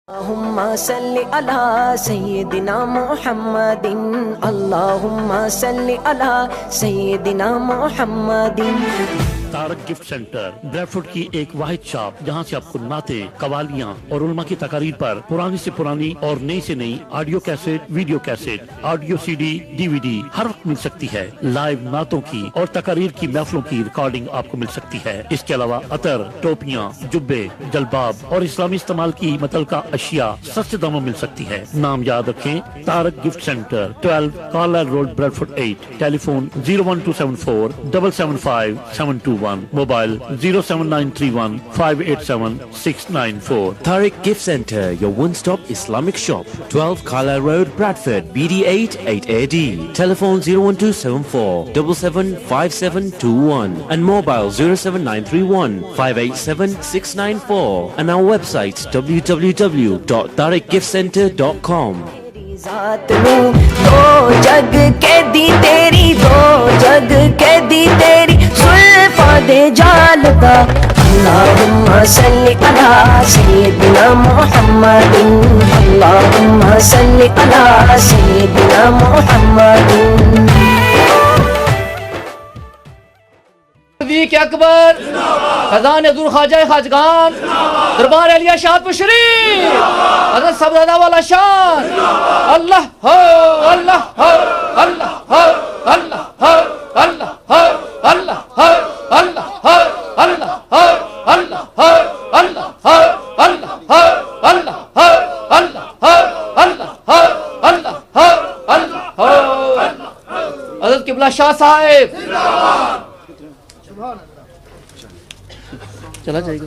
اللہم صلی علی سیدنا محمد اللہم صلی علی سیدنا محمد۔ تارک گفٹ سینٹر بریڈ فوڈ کی ایک واحد شاپ جہاں سے آپ کو نعتیں، قوالیاں اور علماء کی تقاریر پر پرانی سے پرانی اور نئی سے نئی audio cassette, video cassette, audio C D, D V D ہر وقت مل سکتی ہے۔ لائیو نعتوں کی اور تقاریر کی محفلوں کی ریکارڈنگ آپ کو مل سکتی ہے۔ اس کے علاوہ عطر، ٹوپیاں، جبے، جلباب اور اسلامی استعمال کی متعلقہ اشیاء سستے داموں مل سکتی ہے۔ نام یاد رکھیں، Tariq gift centre, 12 Carlisle road, Bradford 8۔ Telephone 01274 775 721، mobile 07931 587 694۔ Tariq Gift Center, your one-stop Islamic shop, 12 Carlisle Road, Bradford, BD8 8AD. Telephone 01274 775721 and mobile 07931 587 694 and our website www.tariqgiftcenter.com. ذات نو دو جگ کے دی تیری، دو جگ کے دی تیری زلفاں دے جالتا۔ اللہم صلی علی سیدنا محمد اللہم صلی علی سیدنا محمد۔ صدیق اکبر، خزان حضور خواجہ خواجگان، دربار علیہ شاہد شریف، حضرت صاحبزادہ والا شان، اللہ ہو اللہ ہو اللہ ہو اللہ ہو اللہ ہو اللہ ہو اللہ ہو اللہ ہو اللہ ہو اللہ ہو اللہ ہو اللہ ہو اللہ ہو اللہ ہو اللہ ہو اللہ ہو۔ حضرت قبلہ شاہ صاحب چلا جائے گا۔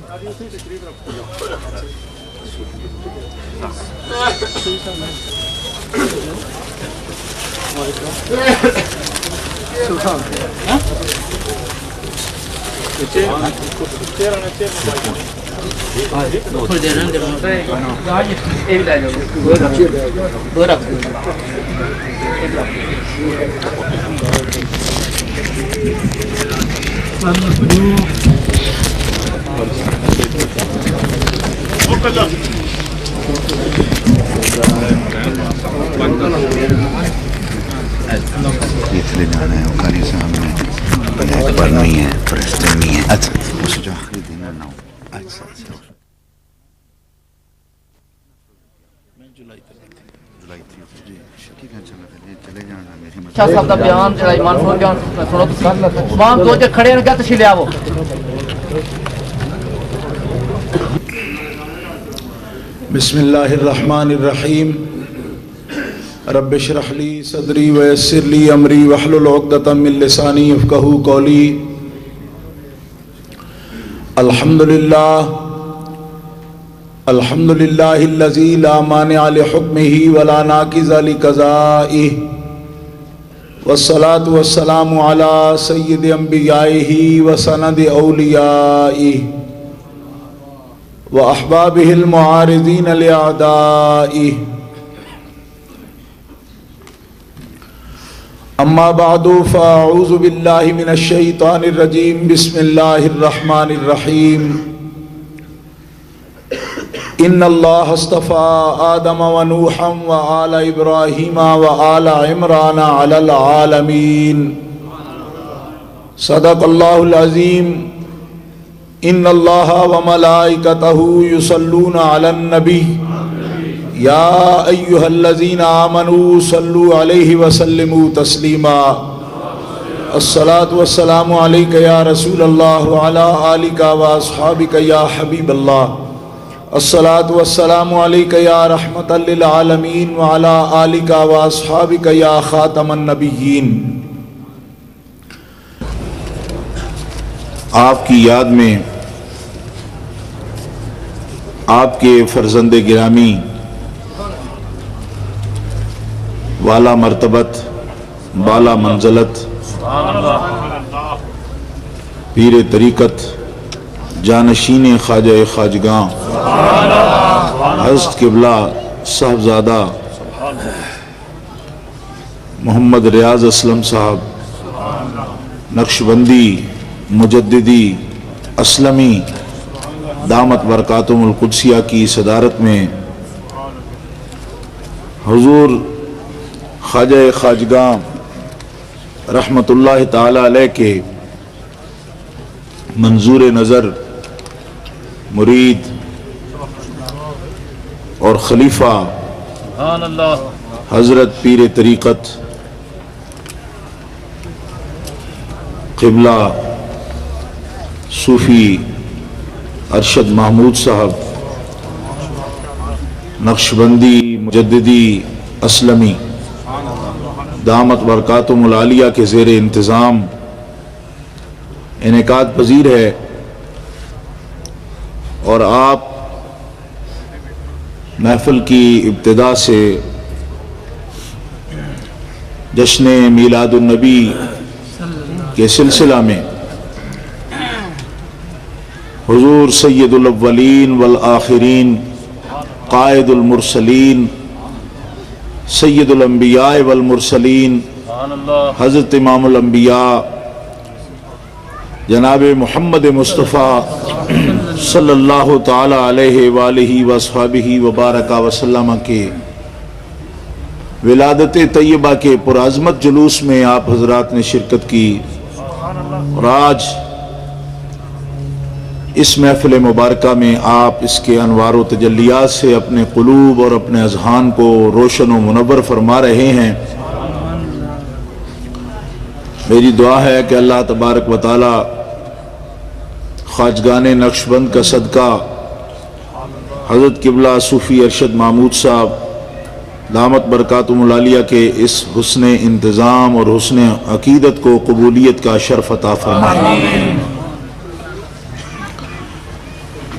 چلے جانا ہے قاری صاحب نے بلیک برنی ہے، پریسٹنی ہے۔ اچھا اس جو آخری دن ہے نا، اچھا جولائی 3 جی شکیق ہے، چلے جانا میری شاہ صاحب دا بیان جڑا ایمان فرماؤ بیان سنو تو تمام دو جے کھڑے ہیں کیا تشریف لے آو۔ بسم اللہ الرحمن الرحیم، رب اشرح لی صدری ویسر لی امری واحلل عقدۃ من لسانی یفقہوا قولی۔ الحمد للہ الذی لا مانع لحکمہ ولا ناقض لقضائہ، والصلاة والسلام علی سید انبیائہ وسند اولیائہ وأحبابه المعارضين لأعدائه، أما بعد فأعوذ بالله من الشيطان الرجيم، بسم الله الرحمن الرحيم۔ إن الله اصطفى آدم ونوحا وآل إبراهيم وآل عمران على العالمين، صدق الله العظيم۔ ان اللہ وملائکتہ یصلون علی النبی یا ایہا الذین آمنوا صلوا علیہ وسلموا تسلیما۔ الصلاة والسلام علیک یا رسول اللہ وعلی آلک واصحابک یا حبیب اللہ۔ الصلاة والسلام علیک یا رحمۃ للعالمین وعلی آلک واصحابک یا خاتم النبیین۔ آپ کی یاد میں آپ کے فرزند گرامی والا مرتبت، بالا منزلت، پیر طریقت، جانشین خواجہ خواجگاں حضرت قبلہ صاحبزادہ محمد ریاض اسلم صاحب نقشبندی مجددی اسلمی دامت برکاتہم القدسیہ کی صدارت میں حضور خواجہ خواجگاں رحمت اللہ تعالی علیہ کے منظور نظر مرید اور خلیفہ حضرت پیر طریقت قبلہ صوفی ارشد محمود صاحب نقشبندی مجددی اسلمی دامت برکاتہم العالیہ کے زیر انتظام انعقاد پذیر ہے، اور آپ محفل کی ابتدا سے جشن میلاد النبی کے سلسلہ میں حضور سید الاولین والآخرین قائد المرسلین سید الانبیاء والمرسلین حضرت امام الانبیاء جناب محمد مصطفیٰ صلی اللہ تعالی علیہ وآلہ وصحبہ وبارک وسلم کے ولادت طیبہ کے پرعظمت جلوس میں آپ حضرات نے شرکت کی، اور آج اس محفل مبارکہ میں آپ اس کے انوار و تجلیات سے اپنے قلوب اور اپنے اذہان کو روشن و منور فرما رہے ہیں۔ میری دعا ہے کہ اللہ تبارک و تعالی خواجگان نقشبند کا صدقہ حضرت قبلہ صوفی ارشد محمود صاحب دامت برکاتہم العالیہ کے اس حسن انتظام اور حسن عقیدت کو قبولیت کا شرف عطا فرمائے۔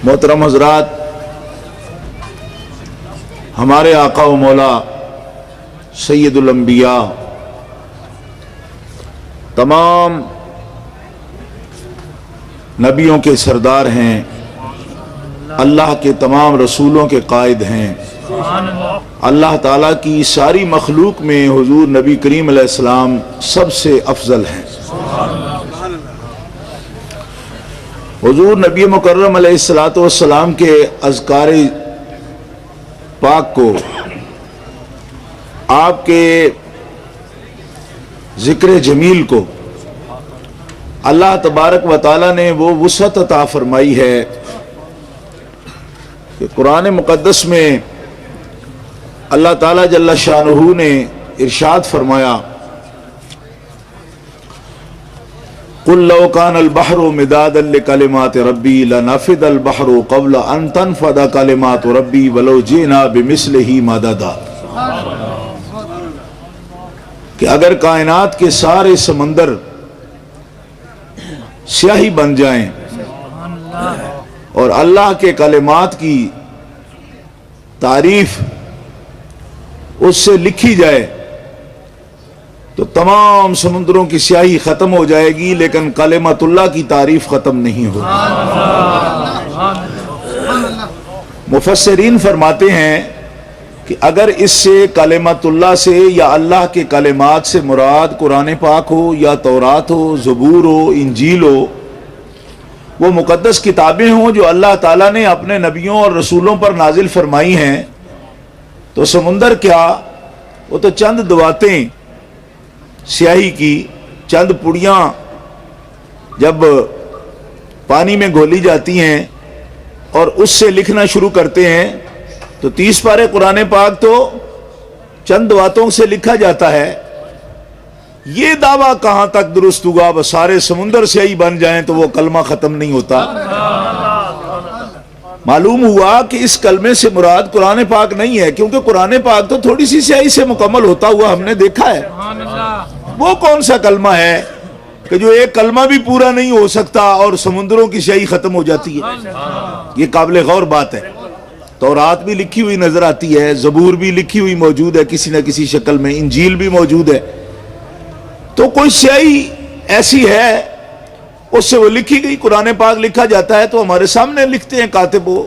محترم حضرات، ہمارے آقا و مولا سید الانبیاء تمام نبیوں کے سردار ہیں، اللہ کے تمام رسولوں کے قائد ہیں، اللہ تعالیٰ کی ساری مخلوق میں حضور نبی کریم علیہ السلام سب سے افضل ہیں۔ حضور نبی مکرم علیہ السلام کے اذکار پاک کو، آپ کے ذکر جمیل کو اللہ تبارک و تعالیٰ نے وہ وسعت عطا فرمائی ہے کہ قرآن مقدس میں اللہ تعالیٰ جل شانہ نے ارشاد فرمایا، قُلْ لَوْ كَانَ الْبَحْرُ مِدَادًا لِكَلِمَاتِ رَبِّي لَنَفِدَ الْبَحْرُ قَبْلَ أَن تَنْفَدَ كَلِمَاتُ رَبِّي وَلَوْ جِئْنَا بِمِثْلِهِ مَدَدًا، کہ اگر کائنات کے سارے سمندر سیاہی بن جائیں اور اللہ کے کلمات کی تعریف اس سے لکھی جائے تو تمام سمندروں کی سیاہی ختم ہو جائے گی، لیکن کلمات اللہ کی تعریف ختم نہیں ہوگی۔ مفسرین فرماتے ہیں کہ اگر اس سے کلمات اللہ سے یا اللہ کے کلمات سے مراد قرآن پاک ہو یا تورات ہو، زبور ہو، انجیل ہو، وہ مقدس کتابیں ہوں جو اللہ تعالیٰ نے اپنے نبیوں اور رسولوں پر نازل فرمائی ہیں، تو سمندر کیا، وہ تو چند دواتیں سیاہی کی، چند پڑیاں جب پانی میں گھولی جاتی ہیں اور اس سے لکھنا شروع کرتے ہیں تو 30 پارے قرآن پاک تو چند دواتوں سے لکھا جاتا ہے۔ یہ دعویٰ کہاں تک درست ہوگا؟ بس سارے سمندر سیاہی بن جائیں تو وہ کلمہ ختم نہیں ہوتا۔ معلوم ہوا کہ اس کلمے سے مراد قرآن پاک نہیں ہے، کیونکہ قرآن پاک تو تھوڑی سی سیاہی سے مکمل ہوتا ہوا ہم نے دیکھا ہے۔ وہ کون سا کلمہ ہے کہ جو ایک کلمہ بھی پورا نہیں ہو سکتا اور سمندروں کی سیاہی ختم ہو جاتی ہے؟ یہ قابل غور بات ہے۔ تورات بھی لکھی ہوئی نظر آتی ہے، زبور بھی لکھی ہوئی موجود ہے کسی نہ کسی شکل میں، انجیل بھی موجود ہے، تو کوئی سیاہی ایسی ہے اس سے وہ لکھی گئی، قرآن پاک لکھا جاتا ہے تو ہمارے سامنے لکھتے ہیں کاتب، وہ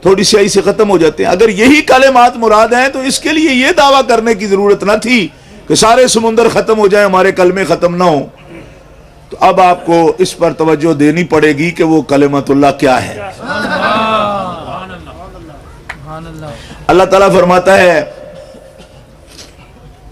تھوڑی سیاہی سے ختم ہو جاتے ہیں۔ اگر یہی کلمات مراد ہیں تو اس کے لیے یہ دعویٰ کرنے کی ضرورت نہ تھی کہ سارے سمندر ختم ہو جائیں، ہمارے کلمے ختم نہ ہوں۔ تو اب آپ کو اس پر توجہ دینی پڑے گی کہ وہ کلمات اللہ کیا ہے۔ اللہ تعالیٰ فرماتا ہے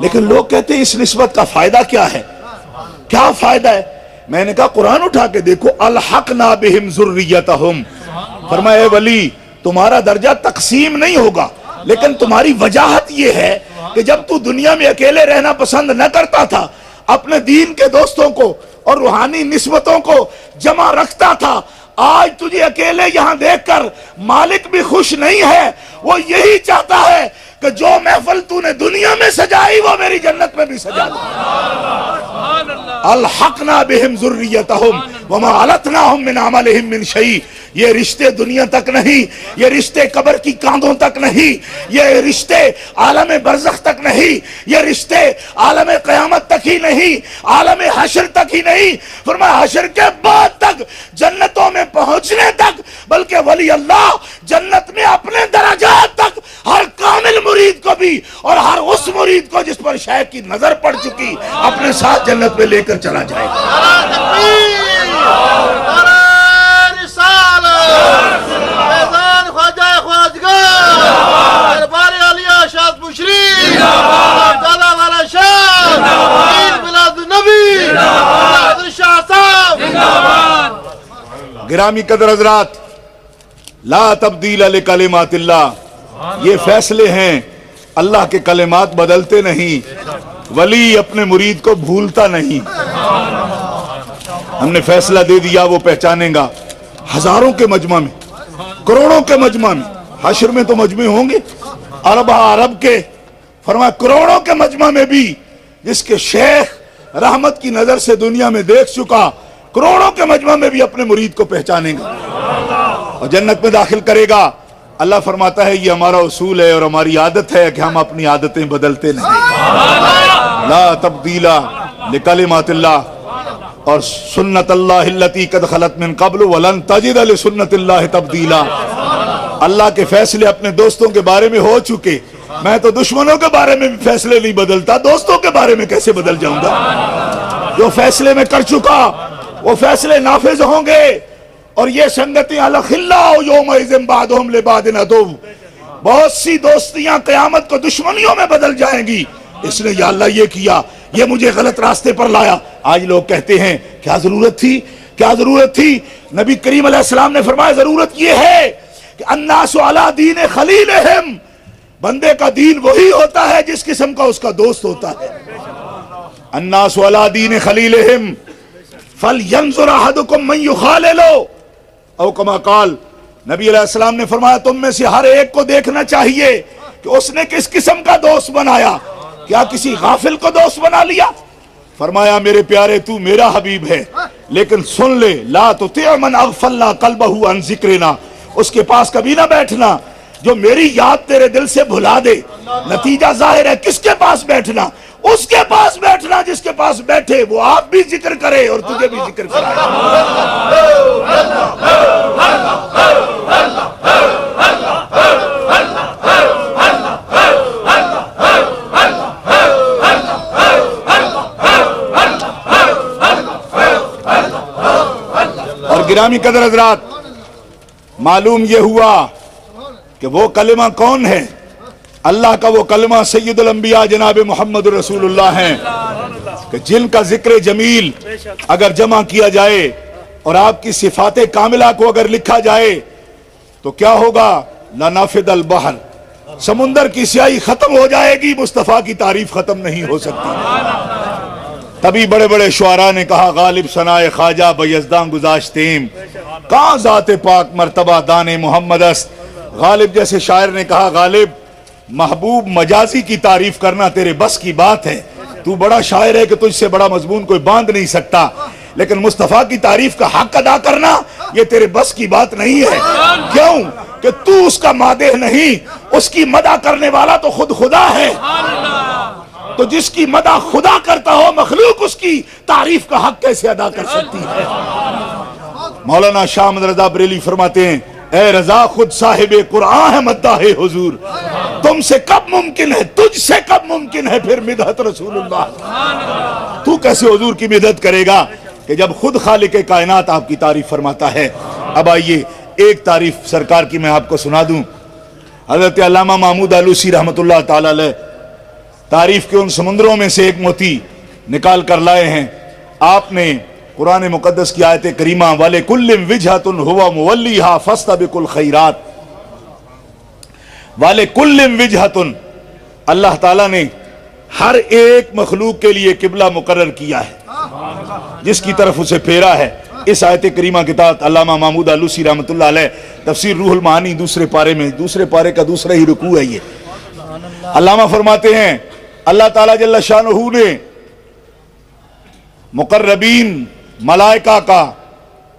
لیکن لوگ کہتے ہیں اس نسبت کا فائدہ کیا ہے؟ کیا فائدہ ہے؟ میں نے کہا قرآن اٹھا کے دیکھو، الحقنا بہم ذریتہم، فرمایا اے ولی تمہارا درجہ تقسیم نہیں ہوگا، لیکن تمہاری وجاہت یہ ہے کہ جب تو دنیا میں اکیلے رہنا پسند نہ کرتا تھا، اپنے دین کے دوستوں کو اور روحانی نسبتوں کو جمع رکھتا تھا، آج تجھے اکیلے یہاں دیکھ کر مالک بھی خوش نہیں ہے، وہ یہی چاہتا ہے کہ جو محفل تو نے دنیا میں سجائی وہ میری جنت میں بھی سجا دے۔ الحقنا بہم ذریتہم وما علتناہم من عملہم من شیء، یہ رشتے دنیا تک نہیں، یہ رشتے قبر کی کاندھوں تک نہیں، یہ رشتے عالم برزخ تک نہیں، یہ رشتے عالم قیامت تک ہی نہیں، عالم حشر تک ہی نہیں، فرمایا حشر کے بعد تک، جنتوں میں پہنچنے تک، بلکہ ولی اللہ جنت میں اپنے درجات تک ہر کامل مرید کو بھی اور ہر اس مرید کو جس پر شیخ کی نظر پڑ چکی اپنے ساتھ جنت میں لے کر چلا جائے گا۔ گرامی قدر حضرات، لا تبدیل لکلمات اللہ، یہ فیصلے ہیں، اللہ کے کلمات بدلتے نہیں، ولی اپنے مرید کو بھولتا نہیں۔ ہم نے فیصلہ دے دیا وہ پہچانیں گا، ہزاروں کے مجمع میں، کروڑوں کے مجمع میں، حشر میں تو مجمع ہوں گے عرب عرب کے، فرمایا کروڑوں کے مجمع میں بھی جس کے شیخ رحمت کی نظر سے دنیا میں دیکھ چکا، کروڑوں کے مجمع میں بھی اپنے مرید کو پہچانے گا اور جنت میں داخل کرے گا۔ اللہ فرماتا ہے یہ ہمارا اصول ہے اور ہماری عادت ہے کہ ہم اپنی عادتیں بدلتے نہیں۔ لا تبدیل لکلمات اللہ، اور سنت اللہ التی قد خلت من قبل ولن تجد لسنت اللہ تبدیلا، اللہ کے فیصلے اپنے دوستوں کے بارے میں ہو چکے، میں تو دشمنوں کے بارے میں بھی فیصلے نہیں بدلتا، دوستوں کے بارے میں کیسے بدل جاؤں گا؟ جو فیصلے میں کر چکا وہ فیصلے نافذ ہوں گے۔ اور یہ سنگتیں الاخلاء یومئذ بعضهم لبعض عدو، بہت سی دوستیاں قیامت کو دشمنیوں میں بدل جائیں گی، اس نے یا اللہ یہ کیا، یہ مجھے غلط راستے پر لایا۔ آج لوگ کہتے ہیں کیا ضرورت تھی، کیا ضرورت تھی؟ نبی کریم علیہ السلام نے فرمایا ضرورت یہ ہے کہ الناس علی دین خلیلہم، بندے کا دین وہی ہوتا ہے جس قسم کا اس کا دوست ہوتا ہے۔ الناس علی دین خلیلہم فَلْيَنْظُرْ أَحَدُكُمْ مَنْ يُخَالِلُ، او کما قال، نبی علیہ السلام نے فرمایا تم میں سے ہر ایک کو دیکھنا چاہیے کہ اس نے کس قسم کا دوست بنایا، کیا کسی غافل کو دوست بنا لیا؟ فرمایا میرے پیارے تو میرا حبیب ہے، لیکن سن لے، لا تطع من اغفلنا قلبہ عن ذکرنا، اس کے پاس کبھی نہ بیٹھنا جو میری یاد تیرے دل سے بھلا دے۔ نتیجہ ظاہر ہے، کس کے پاس بیٹھنا؟ اس کے پاس بیٹھنا جس کے پاس بیٹھے وہ آپ بھی ذکر کرے اور تجھے بھی ذکر کرائے۔ اور گرامی قدر حضرات، معلوم یہ ہوا کہ وہ کلمہ کون ہے؟ اللہ کا وہ کلمہ سید الانبیاء جناب محمد رسول اللہ ہیں، کہ جن کا ذکر جمیل اگر جمع کیا جائے اور آپ کی صفات کاملہ کو اگر لکھا جائے تو کیا ہوگا؟ لنفد البحر، سمندر کی سیاہی ختم ہو جائے گی، مصطفیٰ کی تعریف ختم نہیں ہو سکتی۔ تبھی بڑے بڑے شعراء نے کہا غالب ثنائے خواجہ بیزداں گزاشتیم، کہاں ذات پاک مرتبہ دان محمد است۔ غالب جیسے شاعر نے کہا غالب محبوب مجازی کی تعریف کرنا تیرے بس کی بات ہے، تو بڑا شاعر ہے کہ تجھ سے بڑا مضمون کوئی باندھ نہیں سکتا، لیکن مصطفیٰ کی تعریف کا حق ادا کرنا یہ تیرے بس کی بات نہیں ہے۔ کیوں کہ تو اس کا مادح نہیں، اس کی مدح کرنے والا تو خود خدا ہے، تو جس کی مدح خدا کرتا ہو مخلوق اس کی تعریف کا حق کیسے ادا کر سکتی ہے؟ مولانا شاہ احمد رضا بریلوی فرماتے ہیں اے رضا خود صاحب قرآن ہے مداح حضور، تم سے کب ممکن ہے، تجھ سے کب ممکن ہے پھر مدحت رسول اللہ؟ تو کیسے حضور کی مدحت کرے گا کہ جب خود خالق کائنات آپ کی تعریف فرماتا ہے؟ اب آئیے ایک تعریف سرکار کی میں آپ کو سنا دوں۔ حضرت علامہ محمود آلوسی رحمت اللہ تعالی علیہ تعریف کے ان سمندروں میں سے ایک موتی نکال کر لائے ہیں. آپ نے قرآن مقدس کی آیت کریمہ وَلِكُلٍّ وِجْهَةٌ هُوَ مُوَلِّيهَا فَاسْتَبِقُوا الْخَيْرَاتِ، وَلِكُلٍّ وِجْهَةٌ، اللہ تعالیٰ نے ہر ایک مخلوق کے لیے قبلہ مقرر کیا ہے جس کی طرف اسے پھیرا ہے. اس آیت کریمہ کے تحت علامہ محمود آلوسی رحمۃ اللہ علیہ تفسیر روح المعانی دوسرے پارے میں، دوسرے پارے کا دوسرا ہی رکوع ہے یہ، علامہ فرماتے ہیں اللہ تعالیٰ جل شانہ نے مقربین ملائکہ کا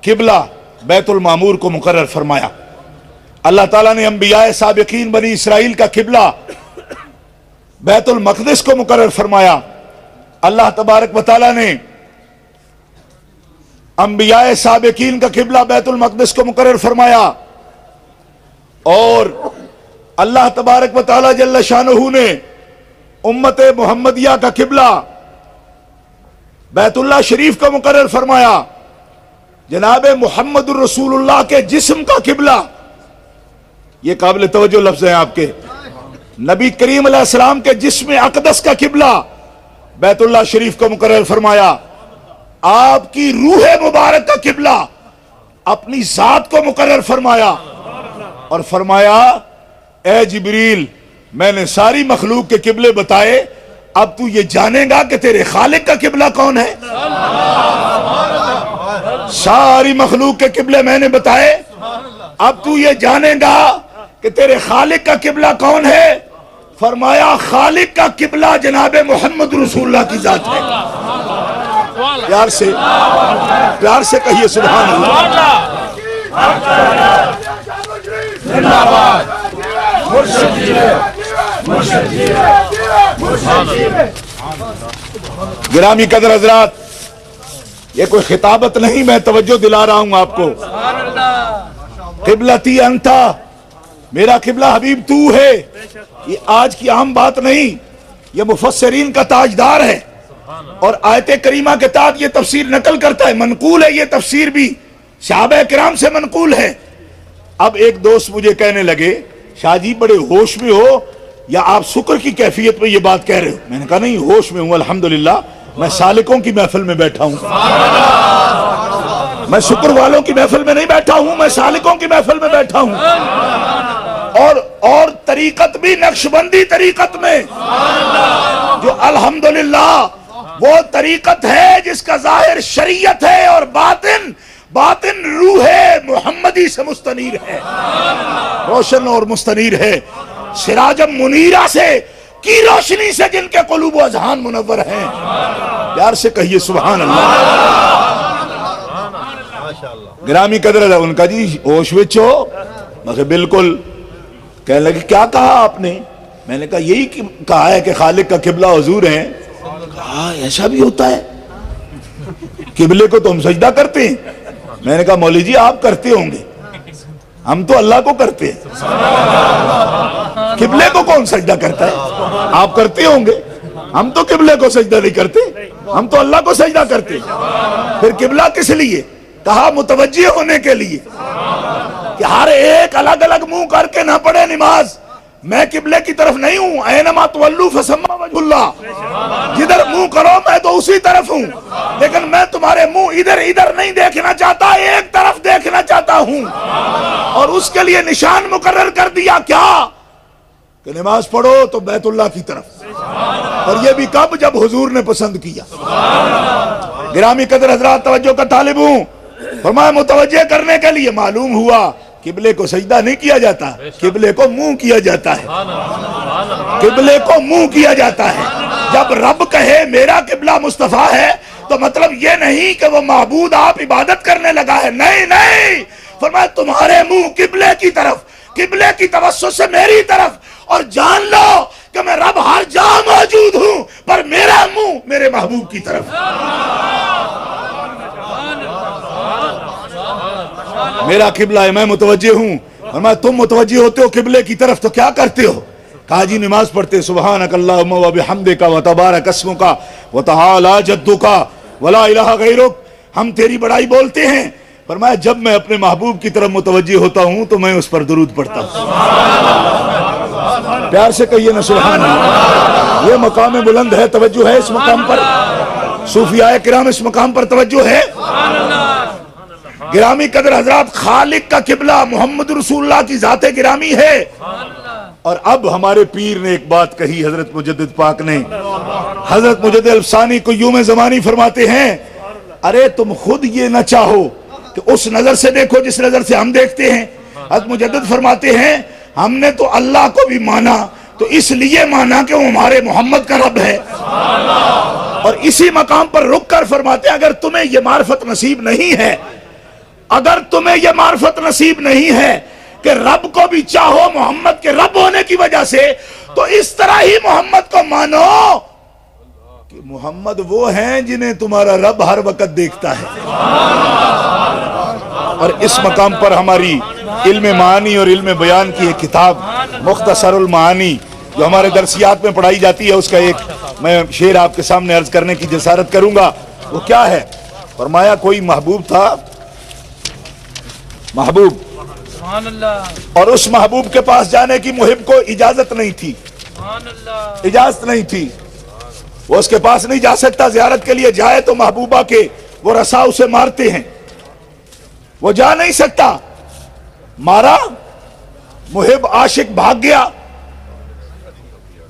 قبلہ بیت المعمور کو مقرر فرمایا. اللہ تعالیٰ نے انبیاء سابقین بنی اسرائیل کا قبلہ بیت المقدس کو مقرر فرمایا. اللہ تبارک و تعالیٰ نے انبیاء سابقین کا قبلہ بیت المقدس کو مقرر فرمایا، اور اللہ تبارک و تعالیٰ جل شانہ نے امت محمدیہ کا قبلہ بیت اللہ شریف کو مقرر فرمایا. جناب محمد الرسول اللہ کے جسم کا قبلہ، یہ قابل توجہ لفظ ہیں آپ کے، نبی کریم علیہ السلام کے جسم اقدس کا قبلہ بیت اللہ شریف کو مقرر فرمایا. آپ کی روح مبارک کا قبلہ اپنی ذات کو مقرر فرمایا، اور فرمایا اے جبریل میں نے ساری مخلوق کے قبلے بتائے، اب تو یہ جانے گا کہ تیرے خالق کا قبلہ کون ہے. ساری مخلوق کے قبلے میں نے بتائے، اب تو یہ جانے گا کہ تیرے خالق کا قبلہ کون ہے. فرمایا خالق کا قبلہ جناب محمد رسول اللہ کی ذات ہے. پیار سے کہیے سبحان اللہ. گرامی قدر حضرات، یہ کوئی خطابت نہیں، میں توجہ دلا رہا ہوں آپ کو. قبلتی انتا، میرا قبلہ حبیب تو ہے، یہ آج کی عام بات نہیں، یہ مفسرین کا تاجدار ہے، اور آیت کریمہ کے تحت یہ تفسیر نقل کرتا ہے. منقول ہے یہ تفسیر بھی، صحابہ کرام سے منقول ہے. اب ایک دوست مجھے کہنے لگے شاہ جی بڑے ہوش میں ہو یا آپ شکر کی کیفیت میں یہ بات کہہ رہے ہو. میں نے کہا نہیں، ہوش میں ہوں الحمدللہ، میں سالکوں کی محفل میں بیٹھا ہوں، میں شکر والوں کی محفل میں نہیں بیٹھا ہوں، میں سالکوں کی محفل میں بیٹھا ہوں، اور طریقت بھی نقشبندی طریقت میں، جو الحمدللہ وہ طریقت ہے جس کا ظاہر شریعت ہے اور باطن روح محمدی سے مستنیر ہے، روشن اور مستنیر ہے. سراجم منیرہ سے کی روشنی سے جن کے قلوب و اذہان منور ہیں. پیار سے کہیے سبحان اللہ. گرامی قدر ہے ان کا جی ہوش وچ ہو. میں بالکل. کہنے لگے کیا کہا آپ نے؟ میں نے کہا یہی کہا ہے کہ خالق کا قبلہ حضور ہیں. کہا ایسا بھی ہوتا ہے؟ قبلے کو تو ہم سجدہ کرتے ہیں. میں نے کہا مولوی جی آپ کرتے ہوں گے، ہم تو اللہ کو کرتے ہیں، قبلے کو کون سجدہ کرتا ہے؟ آپ کرتے ہوں گے، ہم تو قبلے کو سجدہ نہیں کرتے، ہم تو اللہ کو سجدہ کرتے. پھر قبلہ کس لیے؟ کہا متوجہ ہونے کے لیے، کہ ہر ایک الگ الگ منہ کر کے نہ پڑھے نماز. میں قبلے کی طرف نہیں ہوں، اینما تولوا فثم وجہ اللہ، جدھر منہ کرو میں تو اسی طرف ہوں، لیکن میں تمہارے منہ ادھر نہیں دیکھنا چاہتا، ایک طرف دیکھنا چاہتا ہوں. اور اس کے لیے نشان مقرر کر دیا کیا کہ نماز پڑھو تو بیت اللہ کی طرف. اور یہ بھی کب؟ جب حضور نے پسند کیا. گرامی قدر حضرات توجہ کا طالب ہوں. فرمایا متوجہ کرنے کے لیے. معلوم ہوا قبلے کو سجدہ نہیں کیا جاتا، قبلے کو منہ کیا جاتا ہے، قبلے کو منہ کیا جاتا ہے. جب رب کہے میرا قبلہ مصطفیٰ ہے تو مطلب یہ نہیں کہ وہ معبود آپ عبادت کرنے لگا ہے، نہیں. فرمایا تمہارے منہ قبلے کی طرف، قبلے کی توسط سے میری طرف. اور جان لو کہ میں رب ہر جا موجود ہوں، پر میرا منہ میرے محبوب کی طرف. میرا قبلہ ہے، میں متوجہ ہوں. اور میں تم متوجہ ہوتے ہو قبلے کی طرف تو کیا کرتے ہو؟ کہا جی نماز پڑھتے سبحانک اللہم و بحمدک و تبارک اسمک و تعالی جدک ولا الہ غیرک. ہم تیری بڑائی بولتے ہیں. فرمایا جب میں اپنے محبوب کی طرف متوجہ ہوتا ہوں تو میں اس پر درود پڑھتا ہوں. پیار سے کہیے نا سبحان اللہ. یہ مقام بلند ہے, توجہ ہے اس مقام پر. صوفیاء کرام اس مقام پر توجہ ہے. گرامی قدر حضرات, خالق کا قبلہ محمد رسول اللہ کی ذات گرامی ہے. اور اب ہمارے پیر نے ایک بات کہی, حضرت مجدد پاک نے. حضرت مجدد الفسانی قیوم زمانی فرماتے ہیں, ارے تم خود یہ نہ چاہو کہ اس نظر سے دیکھو جس نظر سے ہم دیکھتے ہیں. حضرت مجدد فرماتے ہیں, ہم نے تو اللہ کو بھی مانا تو اس لیے مانا کہ وہ ہمارے محمد کا رب ہے. اور اسی مقام پر رک کر فرماتے ہیں, اگر تمہیں یہ معرفت نصیب نہیں ہے, اگر تمہیں یہ معرفت نصیب نہیں ہے کہ رب کو بھی چاہو محمد کے رب ہونے کی وجہ سے, تو اس طرح ہی محمد کو مانو کہ محمد وہ ہیں جنہیں تمہارا رب ہر وقت دیکھتا ہے. اور اس مقام پر ہماری علم معانی اور علم بیان کی ایک کتاب مختصر المعانی جو ہمارے درسیات میں پڑھائی جاتی ہے, اس کا ایک میں شعر آپ کے سامنے عرض کرنے کی جسارت کروں گا. وہ کیا ہے؟ فرمایا کوئی محبوب تھا, محبوب, اور اس محبوب کے پاس جانے کی محب کو اجازت نہیں تھی, اجازت نہیں تھی, وہ اس کے پاس نہیں جا سکتا. زیارت کے لیے جائے تو محبوبہ کے وہ رسا اسے مارتے ہیں, وہ جا نہیں سکتا. مارا, محب عاشق بھاگ گیا,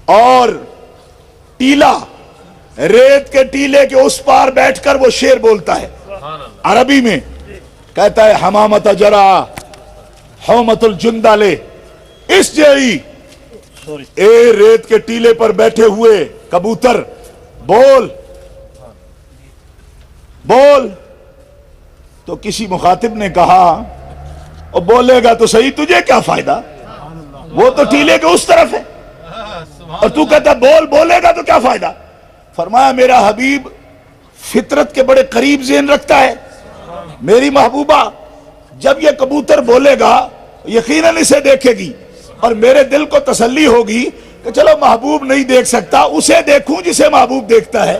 اور ٹیلا, ریت کے ٹیلے کے اس پار بیٹھ کر وہ شعر بولتا ہے عربی میں. کہتا ہے, حمامت جرا حومت الجندہ لے اس جئی, اے ریت کے ٹیلے پر بیٹھے ہوئے کبوتر بول بول. تو کسی مخاطب نے کہا, اور بولے گا تو صحیح, تجھے کیا فائدہ, وہ تو ٹیلے کے اس طرف ہے, اور تو کہتا بول, بولے گا تو کیا فائدہ. فرمایا میرا حبیب فطرت کے بڑے قریب ذہن رکھتا ہے. میری محبوبہ جب یہ کبوتر بولے گا یقیناً اسے دیکھے گی, اور میرے دل کو تسلی ہوگی کہ چلو محبوب نہیں دیکھ سکتا, اسے دیکھوں جسے محبوب دیکھتا ہے.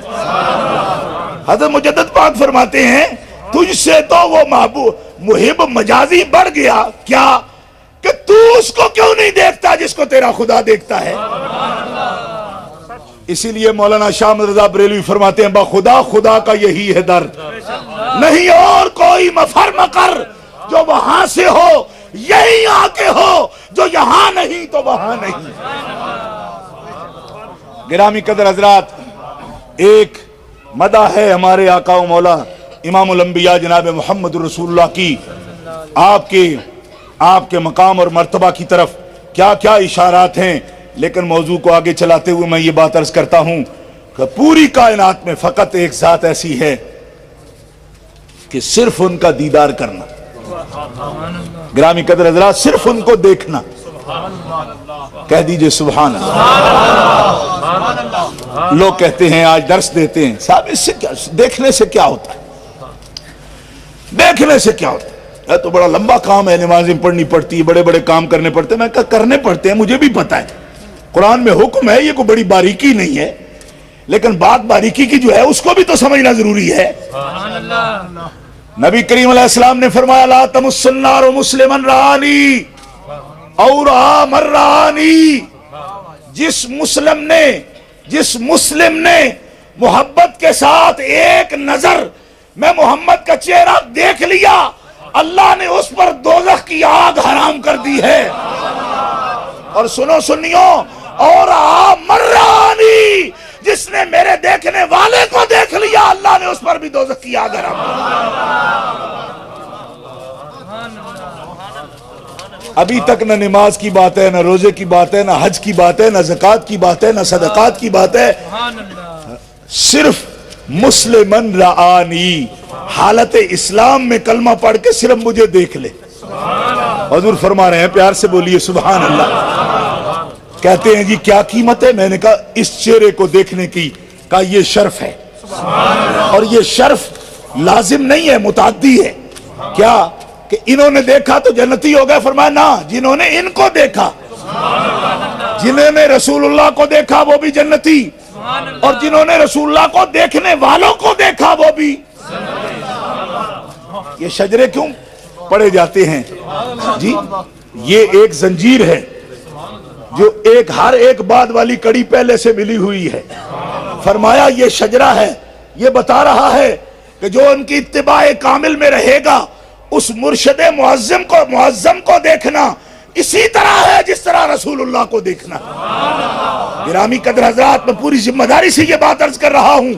حضرت مجدد پاک فرماتے ہیں, تجھ سے تو وہ محبوب محب مجازی بڑھ گیا, کیا کہ تو اس کو کیوں نہیں دیکھتا جس کو تیرا خدا دیکھتا ہے. اسی لیے مولانا شاہ احمد رضا بریلوی فرماتے ہیں, بخدا خدا کا یہی ہے در, نہیں اور کوئی مفر مقر جو وہاں سے ہو, یہی آ کے ہو جو یہاں نہیں تو وہاں نہیں. گرامی قدر حضرات, ایک مدح ہے ہمارے آقا و مولا امام الانبیاء جناب محمد رسول اللہ کی, آپ کے مقام اور مرتبہ کی طرف کیا کیا اشارات ہیں. لیکن موضوع کو آگے چلاتے ہوئے میں یہ بات عرض کرتا ہوں کہ پوری کائنات میں فقط ایک ذات ایسی ہے کہ صرف ان کا دیدار کرنا, گرامی قدر حضرات, صرف ان کو دیکھنا. کہہ دیجئے سبحان اللہ. لوگ کہتے ہیں, آج درس دیتے ہیں, صاحب اس سے کیا, دیکھنے سے کیا ہوتا ہے, دیکھنے سے کیا ہوتا ہے, تو بڑا لمبا کام ہے, نمازیں پڑھنی پڑتی, بڑے بڑے کام کرنے پڑتے ہیں. میں کہا کرنے پڑتے ہیں, مجھے بھی پتا ہے, قرآن میں حکم ہے, یہ کوئی بڑی باریکی نہیں ہے, لیکن بات باریکی کی جو ہے اس کو بھی تو سمجھنا ضروری ہے. نبی کریم علیہ السلام نے فرمایا, لا تمس النار مسلما رآنی اور من رآنی. جس مسلم نے محبت کے ساتھ ایک نظر میں محمد کا چہرہ دیکھ لیا, اللہ نے اس پر دوزخ کی آگ حرام کر دی ہے. اور سنو سنیو, اور مرانی, جس نے میرے دیکھنے والے کو دیکھ لیا, اللہ نے اس پر بھی دوزخ کی آگ حرام کر دی. ابھی تک نہ نماز کی بات ہے, نہ روزے کی بات ہے, نہ حج کی بات ہے, نہ زکوٰۃ کی بات ہے, نہ صدقات کی بات ہے, صرف مسلمن رآنی, حالت اسلام میں کلمہ پڑھ کے صرف مجھے دیکھ لے. حضور فرما رہے ہیں, پیار سے بولیے سبحان اللہ. کہتے ہیں جی کیا قیمت ہے, میں نے کہا اس چہرے کو دیکھنے کی کا یہ شرف ہے, اور یہ شرف لازم نہیں ہے, متعدی ہے. کیا کہ انہوں نے دیکھا تو جنتی ہو گئے؟ فرمایا نا, جنہوں نے ان کو دیکھا, جنہوں نے رسول اللہ کو دیکھا وہ بھی جنتی, اور جنہوں نے رسول اللہ کو دیکھنے والوں کو دیکھا وہ بھی. یہ شجرے کیوں پڑے جاتے ہیں جی؟ یہ ایک زنجیر ہے, جو ہر ایک بعد والی کڑی پہلے سے ملی ہوئی ہے. فرمایا یہ شجرہ ہے، یہ بتا رہا ہے کہ جو ان کی اتباع کامل میں رہے گا اس مرشد معظم کو دیکھنا اسی طرح ہے جس طرح رسول اللہ کو دیکھنا. گرامی قدر حضرات، میں پوری ذمہ داری سے یہ بات عرض کر رہا ہوں.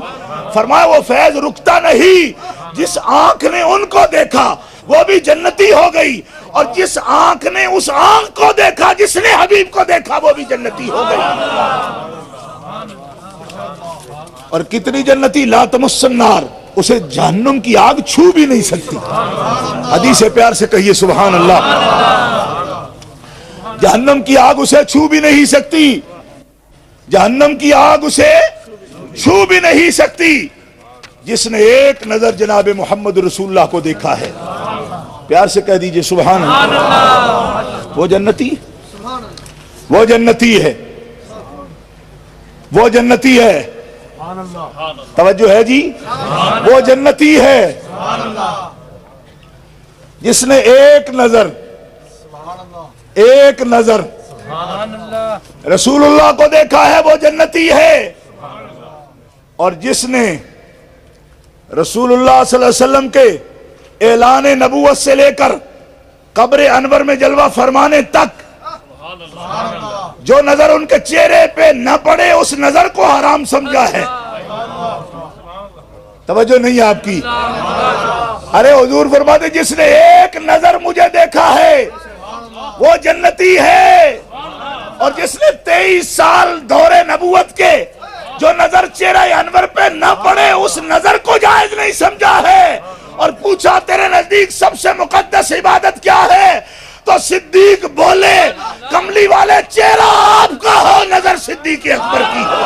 فرمایا وہ فیض رکتا نہیں، جس آنکھ نے ان کو دیکھا وہ بھی جنتی ہو گئی، اور جس آنکھ نے اس آنکھ کو دیکھا جس نے حبیب کو دیکھا وہ بھی جنتی ہو گئی. اور کتنی جنتی لا تمس النار، اسے جہنم کی آگ چھو بھی نہیں سکتی. حدیث پیار سے کہیے سبحان اللہ. جہنم کی آگ اسے چھو بھی نہیں سکتی، جہنم کی آگ اسے چھو بھی نہیں سکتی جس نے ایک نظر جناب محمد رسول اللہ کو دیکھا ہے. پیار سے کہہ دیجئے سبحان اللہ. وہ جنتی ہے، وہ جنتی ہے. توجہ ہے جی، وہ جنتی ہے جس نے ایک نظر رسول اللہ کو دیکھا ہے، وہ جنتی ہے. اور جس نے رسول اللہ صلی اللہ علیہ وسلم کے اعلان نبوت سے لے کر قبر انور میں جلوہ فرمانے تک جو نظر ان کے چہرے پہ نہ پڑے اس نظر کو حرام سمجھا ہے. توجہ نہیں آپ کی. ارے حضور فرماتے جس نے ایک نظر مجھے دیکھا ہے وہ جنتی ہے، اور جس نے 23 سال دور نبوت کے جو نظر چہرہ انور پہ نہ پڑے اس نظر کو جائز نہیں سمجھا ہے. اور پوچھا تیرے نزدیک سب سے مقدس عبادت کیا ہے؟ تو صدیق بولے کملی والے چہرہ آپ کا ہو، نظر صدیق اکبر کی ہو.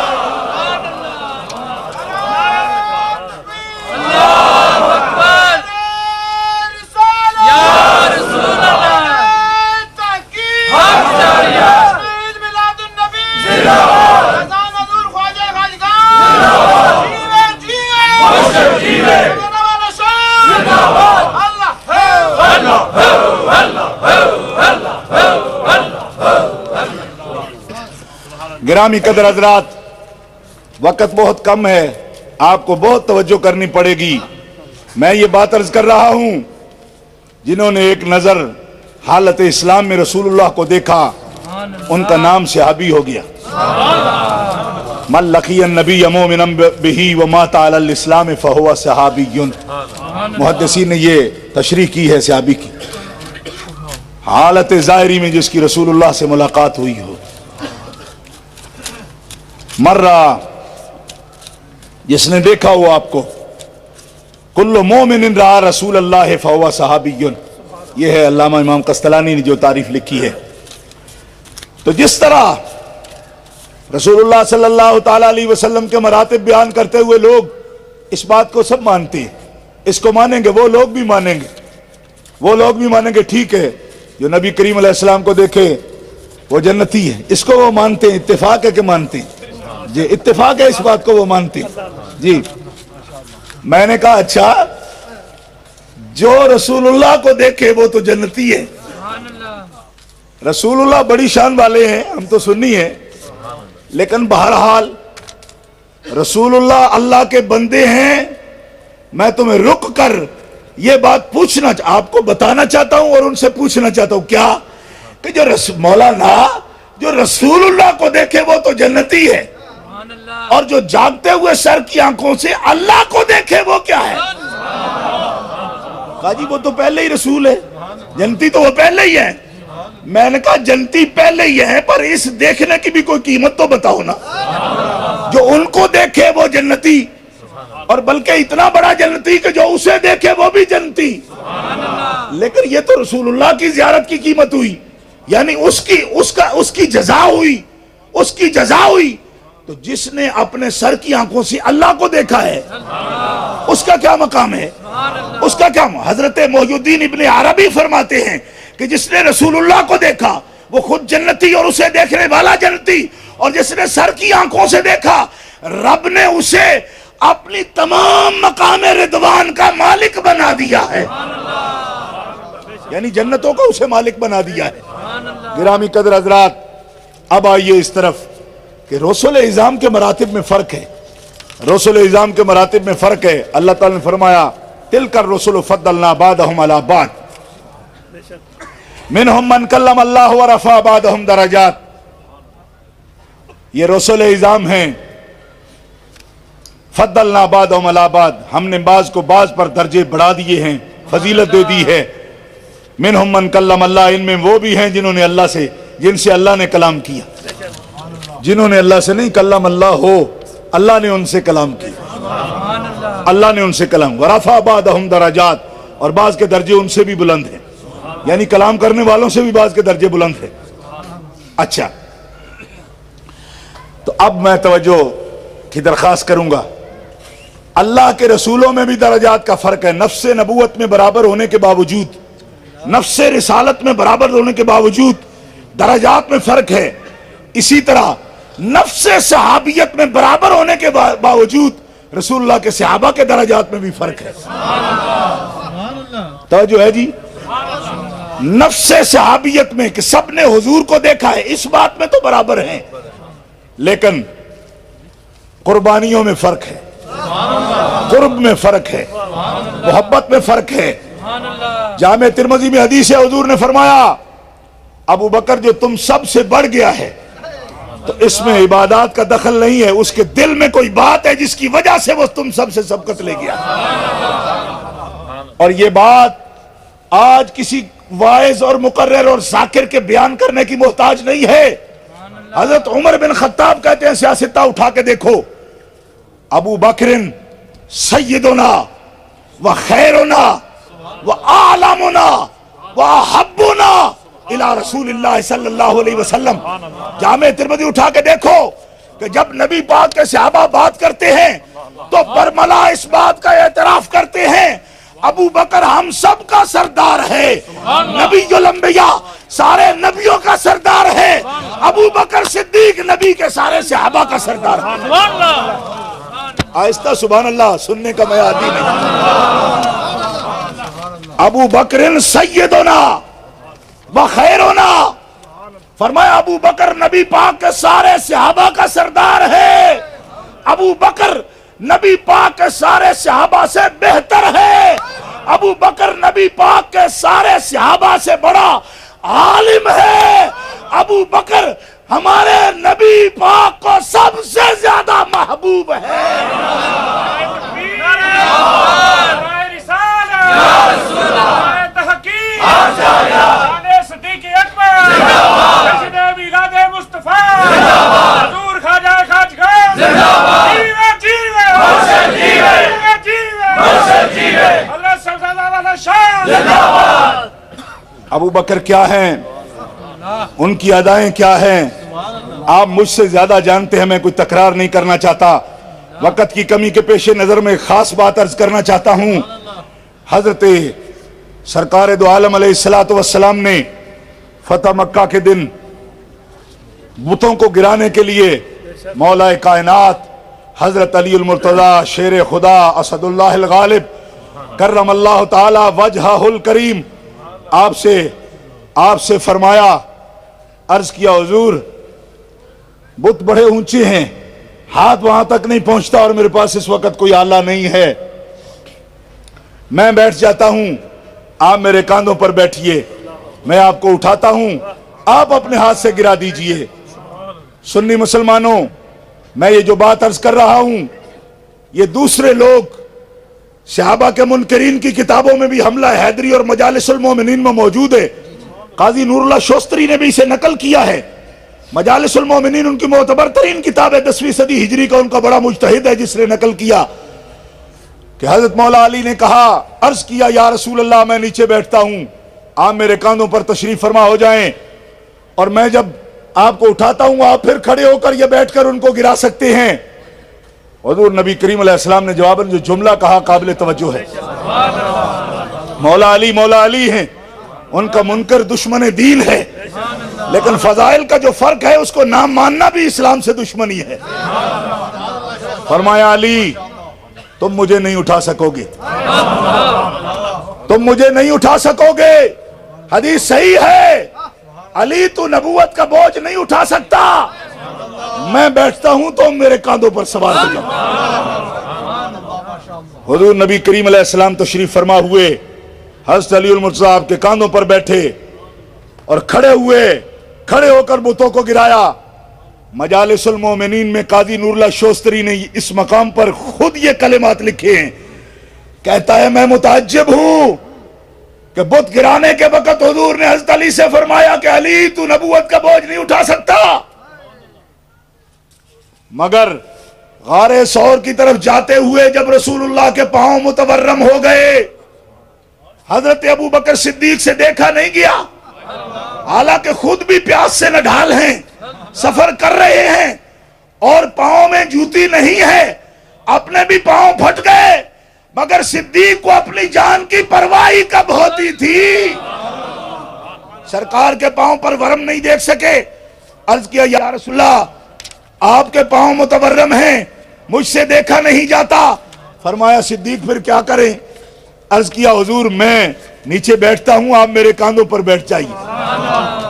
گرامی قدر حضرات، وقت بہت کم ہے، آپ کو بہت توجہ کرنی پڑے گی. میں یہ بات عرض کر رہا ہوں جنہوں نے ایک نظر حالت اسلام میں رسول اللہ کو دیکھا ان کا نام صحابی ہو گیا. من لقی النبی مؤمنا بہ ومات علی الاسلام فہو صحابی. محدثین نے یہ تشریح کی ہے صحابی کی، حالت ظاہری میں جس کی رسول اللہ سے ملاقات ہوئی ہو. مرہ جس نے دیکھا ہو آپ کو، کل مومن رأى رسول اللہ فہو صحابی. یہ ہے علامہ امام قسطلانی نے جو تعریف لکھی ہے. تو جس طرح رسول اللہ صلی اللہ تعالی علیہ وسلم کے مراتب بیان کرتے ہوئے لوگ اس بات کو سب مانتے ہیں، اس کو مانیں گے، وہ لوگ بھی مانیں گے ٹھیک ہے جو نبی کریم علیہ السلام کو دیکھے وہ جنتی ہے، اس کو وہ مانتے ہیں. اتفاق ہے کہ مانتے ہیں؟ جی اتفاق ہے، اس بات کو وہ مانتے ہیں. جی میں نے کہا اچھا جو رسول اللہ کو دیکھے وہ تو جنتی ہے. رسول اللہ بڑی شان والے ہیں، ہم تو سنی ہیں، لیکن بہرحال رسول اللہ اللہ کے بندے ہیں. میں تمہیں رک کر یہ بات پوچھنا آپ کو بتانا چاہتا ہوں اور ان سے پوچھنا چاہتا ہوں کیا کہ جو مولانا جو رسول اللہ کو دیکھے وہ تو جنتی ہے، اور جو جاگتے ہوئے سر کی آنکھوں سے اللہ کو دیکھے وہ کیا ہے؟ کہا جی وہ تو پہلے ہی رسول ہے، جنتی تو وہ پہلے ہی ہے. میں نے کہا جنتی پہلے ہی ہے، پر اس دیکھنے کی بھی کوئی قیمت تو بتاؤ نا. جو ان کو دیکھے وہ جنتی، اور بلکہ اتنا بڑا جنتی کہ جو اسے دیکھے وہ بھی جنتی. لیکن یہ تو رسول اللہ کی زیارت کی قیمت ہوئی، یعنی اس کی جزا ہوئی. تو جس نے اپنے سر کی آنکھوں سے اللہ کو دیکھا ہے اس کا کیا مقام ہے؟ اس کا کیا؟ حضرت محی الدین ابن عربی فرماتے ہیں کہ جس نے رسول اللہ کو دیکھا وہ خود جنتی اور اسے دیکھنے والا جنتی، اور جس نے سر کی آنکھوں سے دیکھا رب نے اسے اپنی تمام مقام رضوان کا مالک بنا دیا ہے، یعنی جنتوں کا اسے مالک بنا دیا ہے. گرامی قدر حضرات، اب آئیے اس طرف کہ رسول اعظام کے مراتب میں فرق ہے. رسول اعظام کے مراتب میں فرق ہے. اللہ تعالیٰ نے فرمایا تلک الرسل فضلنا بعضهم علی بعض منہم من کلم اللہ ورفع بعضهم درجات. یہ رسول اعظام ہیں. فضلنا بعضهم علی بعض، ہم نے بعض کو بعض پر درجے بڑھا دیے ہیں، فضیلت دے دی ہے. منہم من کلم اللہ، ان میں وہ بھی ہیں جنہوں نے اللہ سے، جن سے اللہ نے کلام کیا. جنہوں نے اللہ سے نہیں، کلم اللہ ہو، اللہ نے ان سے کلام کیا. اللہ نے ان سے کلام. ورفع بعضهم درجات، اور بعض کے درجے ان سے بھی بلند ہیں، یعنی کلام کرنے والوں سے بھی بعض کے درجے بلند ہیں. اچھا، تو اب میں توجہ کی درخواست کروں گا. اللہ کے رسولوں میں بھی درجات کا فرق ہے. نفس نبوت میں برابر ہونے کے باوجود، نفس رسالت میں برابر ہونے کے باوجود درجات میں فرق ہے. اسی طرح نفس صحابیت میں برابر ہونے کے باوجود رسول اللہ کے صحابہ کے درجات میں بھی فرق ہے. توجہ ہے جی. نفس صحابیت میں کہ سب نے حضور کو دیکھا ہے، اس بات میں تو برابر ہیں، لیکن قربانیوں میں فرق ہے، قرب میں فرق ہے، محبت میں فرق ہے. جامع ترمذی میں حدیث ہے، حضور نے فرمایا ابو بکر جو تم سب سے بڑھ گیا ہے تو اس میں عبادات کا دخل نہیں ہے، اس کے دل میں کوئی بات ہے جس کی وجہ سے وہ تم سب سے سبقت لے گیا. اور یہ بات آج کسی واعظ اور مقرر اور ذاکر کے بیان کرنے کی محتاج نہیں ہے. حضرت عمر بن خطاب کہتے ہیں سیاستہ اٹھا کے دیکھو، ابو بکر سیدنا و خیرنا و اعلمنا و احبنا الی رسول اللہ صلی اللہ علیہ وسلم. جامع ترمذی اٹھا کے دیکھو کہ جب نبی پاک کے صحابہ بات کرتے ہیں تو برملا اس بات کا اعتراف کرتے ہیں ابو بکر ہم سب کا سردار ہے، نبی الانبیاء سارے نبیوں کا سردار ہے، ابو بکر صدیق نبی کے سارے صحابہ کا سردار ہے. آہستہ سبحان اللہ، سننے کا میں عادی نہیں. ابو بکر سیدنا و خیرنا، فرمایا ابو بکر نبی پاک کے سارے صحابہ کا سردار ہے، ابو بکر نبی پاک کے سارے صحابہ سے بہتر ہے، ابو بکر نبی پاک کے سارے صحابہ سے بڑا عالم ہے، ابو بکر ہمارے نبی پاک کو سب سے زیادہ محبوب ہے. ابو بکر کیا ہیں، ان کی ادائیں کیا ہیں، آپ مجھ سے زیادہ جانتے ہیں. میں کوئی تکرار نہیں کرنا چاہتا، وقت کی کمی کے پیش نظر میں خاص بات عرض کرنا چاہتا ہوں. حضرت سرکار دو عالم علیہ الصلوۃ والسلام نے فتح مکہ کے دن بتوں کو گرانے کے لیے مولا کائنات حضرت علی المرتضی شیر خدا اسد اللہ الغالب کرم اللہ تعالی وجہہ الکریم آپ سے فرمایا، عرض کیا حضور بت بڑے اونچے ہیں، ہاتھ وہاں تک نہیں پہنچتا اور میرے پاس اس وقت کوئی آلہ نہیں ہے، میں بیٹھ جاتا ہوں، آپ میرے کاندھوں پر بیٹھیے، میں آپ کو اٹھاتا ہوں، آپ اپنے ہاتھ سے گرا دیجئے. سنی مسلمانوں، میں یہ جو بات عرض کر رہا ہوں یہ دوسرے لوگ صحابہ کے منکرین کی کتابوں میں بھی حملہ حیدری اور مجالس المومنین میں موجود ہے. قاضی نور اللہ شوستری نے بھی اسے نقل کیا ہے. مجالس المومنین ان کی معتبر ترین کتاب ہے، 10ویں صدی ہجری کا ان کا بڑا مجتہد ہے جس نے نقل کیا کہ حضرت مولا علی نے کہا، عرض کیا یا رسول اللہ میں نیچے بیٹھتا ہوں، آپ میرے کاندھوں پر تشریف فرما ہو جائیں، اور میں جب آپ کو اٹھاتا ہوں آپ پھر کھڑے ہو کر یا بیٹھ کر ان کو گرا سکتے ہیں. حضور نبی کریم علیہ السلام نے جواباً جو جملہ کہا قابل توجہ ہے. مولا علی ہیں، ان کا منکر دشمن دین ہے، لیکن فضائل کا جو فرق ہے اس کو نام ماننا بھی اسلام سے دشمنی ہے. فرمایا علی تم مجھے نہیں اٹھا سکو گے، تم مجھے نہیں اٹھا سکو گے. حدیث صحیح ہے، علی تو نبوت کا بوجھ نہیں اٹھا سکتا، میں بیٹھتا ہوں تو میرے کاندھوں پر سوار ہو جاؤ۔ حضور نبی کریم علیہ السلام تشریف فرما ہوئے، حضرت علی المرتضیٰ آپ کے کاندھوں پر بیٹھے اور کھڑے ہو کر بتوں کو گرایا۔ مجالس المومنین میں قاضی نور اللہ شوستری نے اس مقام پر خود یہ کلمات لکھے ہیں، کہتا ہے میں متعجب ہوں کہ بت گرانے کے وقت حضور نے حضرت علی سے فرمایا کہ علی تو نبوت کا بوجھ نہیں اٹھا سکتا، مگر غار ثور کی طرف جاتے ہوئے جب رسول اللہ کے پاؤں متورم ہو گئے، حضرت ابو بکر صدیق سے دیکھا نہیں گیا، حالانکہ خود بھی پیاس سے نڈھال ہیں، سفر کر رہے ہیں اور پاؤں میں جوتی نہیں ہے، اپنے بھی پاؤں پھٹ گئے، مگر صدیق کو اپنی جان کی پرواہ کب ہوتی تھی؟ سرکار کے پاؤں پر ورم نہیں دیکھ سکے، عرض کیا یا رسول اللہ آپ کے پاؤں متورم ہیں، مجھ سے دیکھا نہیں جاتا۔ فرمایا صدیق پھر کیا کریں؟ عرض کیا حضور میں نیچے بیٹھتا ہوں، آپ میرے کاندھوں پر بیٹھ جائیے،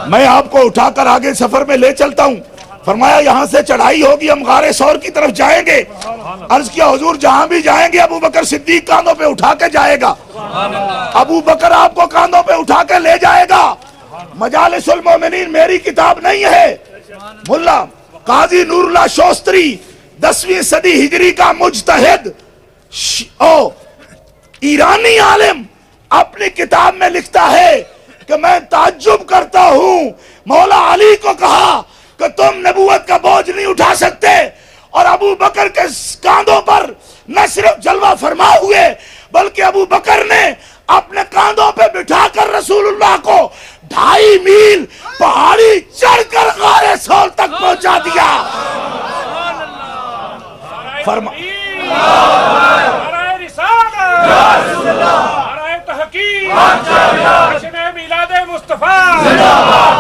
میں آپ کو اٹھا کر آگے سفر میں لے چلتا ہوں۔ فرمایا یہاں سے چڑھائی ہوگی، ہم غار ثور کی طرف جائیں گے۔ عرض کیا حضور جہاں بھی جائیں گے ابو بکر صدیق کاندھوں پہ اٹھا کے جائے گا، ابو بکر آپ کو کاندھوں پہ اٹھا کے لے جائے گا۔ مجالس المومنین میری کتاب نہیں ہے، ملا قاضی نور اللہ شوستری 10ویں صدی ہجری کا مجتہد ایرانی عالم اپنی کتاب میں لکھتا ہے کہ میں تعجب کرتا ہوں، مولا علی کو کہا کہ تم نبوت کا بوجھ نہیں اٹھا سکتے، اور ابو بکر کے کاندھوں پر نہ صرف جلوہ فرما ہوئے بلکہ ابو بکر نے اپنے کاندھوں پہ بٹھا کر رسول اللہ کو 2.5 میل پہاڑی چڑھ کر غار ثور تک پہنچا دیا۔ میلاد مصطفیٰ،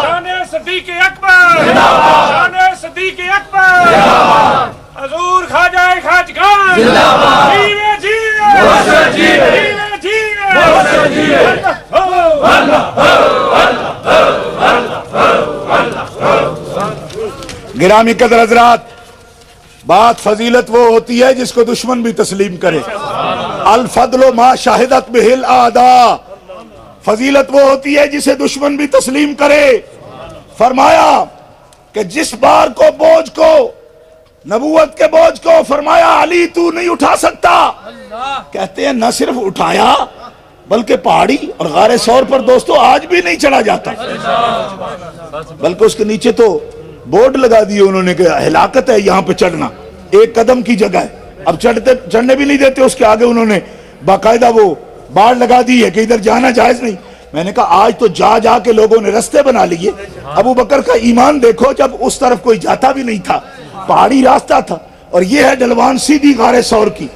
شان صدیق اکبر، شان صدیق اکبر، حضور خواجہ خواجگان، جیوے جیوے جیوے جیوے۔ گرامی قدر حضرات، بات فضیلت وہ ہوتی ہے جس کو دشمن بھی تسلیم کرے۔ الفضل ما شاہدت بہ الاعداء، فضیلت وہ ہوتی ہے جسے دشمن بھی تسلیم کرے۔ فرمایا کہ جس بار کو بوجھ کو، نبوت کے بوجھ کو، فرمایا علی تو نہیں اٹھا سکتا، کہتے ہیں نہ صرف اٹھایا بلکہ پہاڑی اور غار ثور پر دوستو آج بھی نہیں چڑھا جاتا، بلکہ اس کے نیچے تو بورڈ لگا دیے انہوں نے کہ ہلاکت ہے یہاں پہ چڑھنا، 1 قدم کی جگہ ہے، اب چڑھنے بھی نہیں دیتے، اس کے آگے انہوں نے باقاعدہ وہ بار لگا دی ہے کہ ادھر جانا جائز نہیں۔ میں نے کہا آج تو جا کے لوگوں نے رستے بنا لیے۔ ابو بکر کا ایمان دیکھو، جب اس طرف کوئی جاتا بھی نہیں تھا، پہاڑی راستہ تھا، اور یہ ہے ڈھلوان سیدھی غار ثور کی،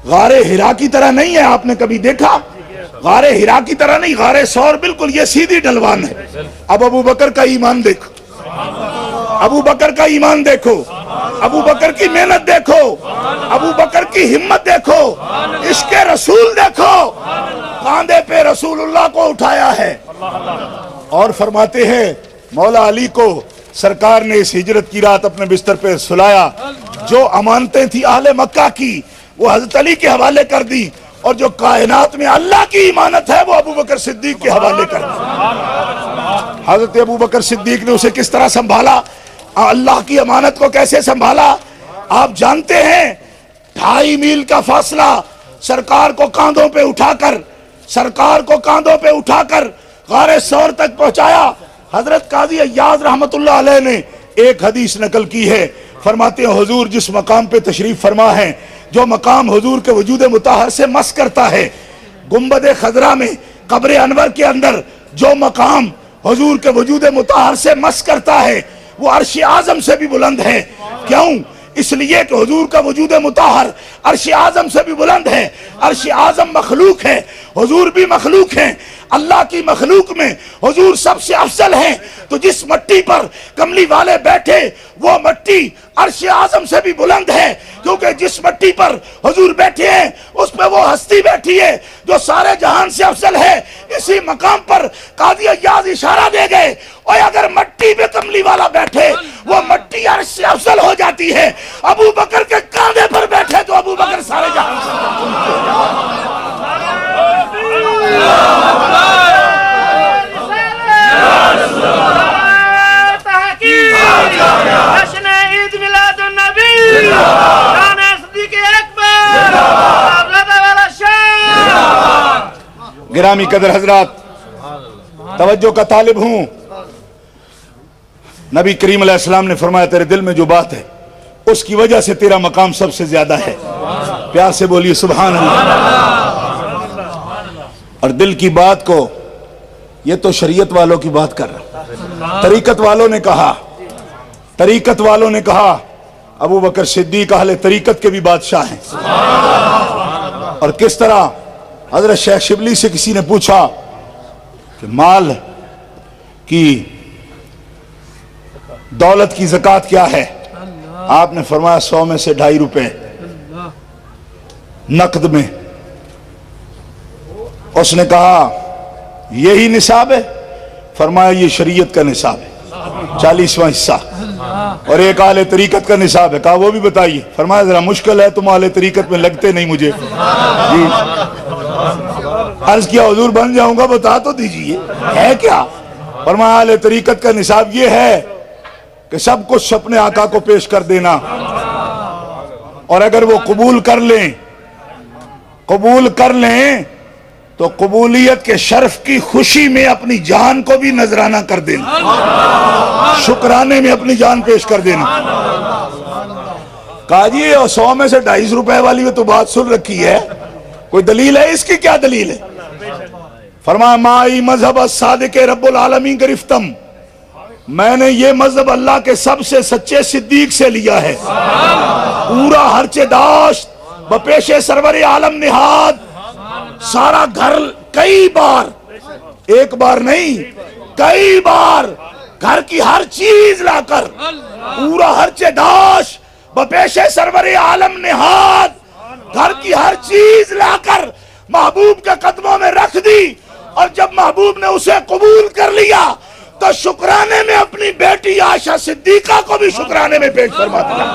غار ہرا کی طرح نہیں ہے، آپ نے کبھی دیکھا؟ غار ہرا کی طرح نہیں، غار ثور بالکل یہ سیدھی ڈھلوان ہے۔ اب ابو بکر کا ایمان دیکھو، ابو بکر کا ایمان دیکھو، ابو بکر کی محنت دیکھو، ابو بکر کی ہمت دیکھو، عشق رسول دیکھو، کاندھے پہ رسول اللہ کو اٹھایا ہے۔ اور فرماتے ہیں مولا علی کو سرکار نے اس ہجرت کی رات اپنے بستر پہ سلایا، جو امانتیں تھی اہل مکہ کی وہ حضرت علی کے حوالے کر دی، اور جو کائنات میں اللہ کی امانت ہے وہ ابو بکر صدیق کے حوالے کر دی۔ حضرت ابو بکر صدیق نے اسے کس طرح سنبھالا، اللہ کی امانت کو کیسے سنبھالا، آپ جانتے ہیں۔ 2.5 میل کا فاصلہ سرکار کو کاندھوں پہ اٹھا کر غار ثور تک پہنچایا۔ حضرت قاضی عیاض رحمت اللہ علیہ نے ایک حدیث نقل کی ہے، فرماتے ہیں حضور جس مقام پہ تشریف فرما ہے، جو مقام حضور کے وجود مطہر سے مس کرتا ہے، گنبد خضرا میں قبر انور کے اندر جو مقام حضور کے وجود مطہر سے مس کرتا ہے وہ عرش اعظم سے بھی بلند ہے۔ کیوں؟ اس لیے کہ حضور کا وجود مطہر عرش اعظم سے بھی بلند ہے۔ عرش اعظم مخلوق ہے، حضور بھی مخلوق ہیں، اللہ کی مخلوق میں حضور سب سے افضل ہیں۔ تو جس مٹی پر کملی والے بیٹھے وہ مٹی عرش اعظم سے بھی بلند ہے، کیونکہ جس مٹی پر حضور بیٹھے ہیں اس پہ وہ ہستی بیٹھی ہے جو سارے جہان سے افضل ہے۔ اسی مقام پر قاضی ایاز اشارہ دے گئے، اور اگر مٹی پہ کملی والا بیٹھے وہ مٹی عرش سے افضل ہو جاتی ہے، ابو بکر کے کاندھے پر بیٹھے تو ابو بکر سارے جہان سے افضل ہو جاتا ہے۔ جشن عید میلاد النبی، شان صدیق اکبر، صاحبزادہ والا شان۔ گرامی قدر حضرات، توجہ کا طالب ہوں۔ نبی کریم علیہ السلام نے فرمایا تیرے دل میں جو بات ہے اس کی وجہ سے تیرا مقام سب سے زیادہ ہے۔ پیار سے بولیے سبحان اللہ۔ اور دل کی بات کو، یہ تو شریعت والوں کی بات کر رہا، طریقت والوں نے کہا ابو بکر صدیق اہل طریقت کے بھی بادشاہ ہیں۔ اور کس طرح حضرت شیخ شبلی سے کسی نے پوچھا کہ مال کی دولت کی زکوٰۃ کیا ہے؟ آپ نے فرمایا 100 میں سے 2.5 روپے نقد میں۔ اس نے کہا یہی نصاب ہے؟ فرمایا یہ شریعت کا نصاب ہے، 40واں حصہ۔ اور ایک اہل طریقت کا نصاب ہے، کہا وہ بھی بتائیے۔ فرمایا ذرا مشکل ہے، تم اہل طریقت میں لگتے نہیں مجھے۔ جی عرض کیا حضور بن جاؤں گا، بتا تو دیجئے ہے کیا؟ فرمایا اہل طریقت کا نصاب یہ ہے کہ سب کچھ اپنے آقا کو پیش کر دینا، اور اگر وہ قبول کر لیں تو قبولیت کے شرف کی خوشی میں اپنی جان کو بھی نذرانہ کر دینا، شکرانے میں اپنی جان پیش کر دینا۔ کہا جی 100 میں سے 250 روپے والی میں تو بات سن رکھی ہے، کوئی دلیل ہے اس کی؟ کیا دلیل ہے؟ فرمایا مائی مذہب الصادق رب العالمین گرفتم، میں نے یہ مذہب اللہ کے سب سے سچے صدیق سے لیا ہے، پورا ہرچے داشت بپیش سرور عالم نہاد، سارا گھر کئی بار، ایک بار نہیں کئی بار، گھر کی ہر چیز لا کر پورا ہرچے داشت بپیش سرور عالم نہاد، گھر کی ہر چیز لا کر محبوب کے قدموں میں رکھ دی، اور جب محبوب نے اسے قبول کر لیا تو شکرانے میں اپنی بیٹی عائشہ صدیقہ کو بھی شکرانے میں پیش فرما دیا۔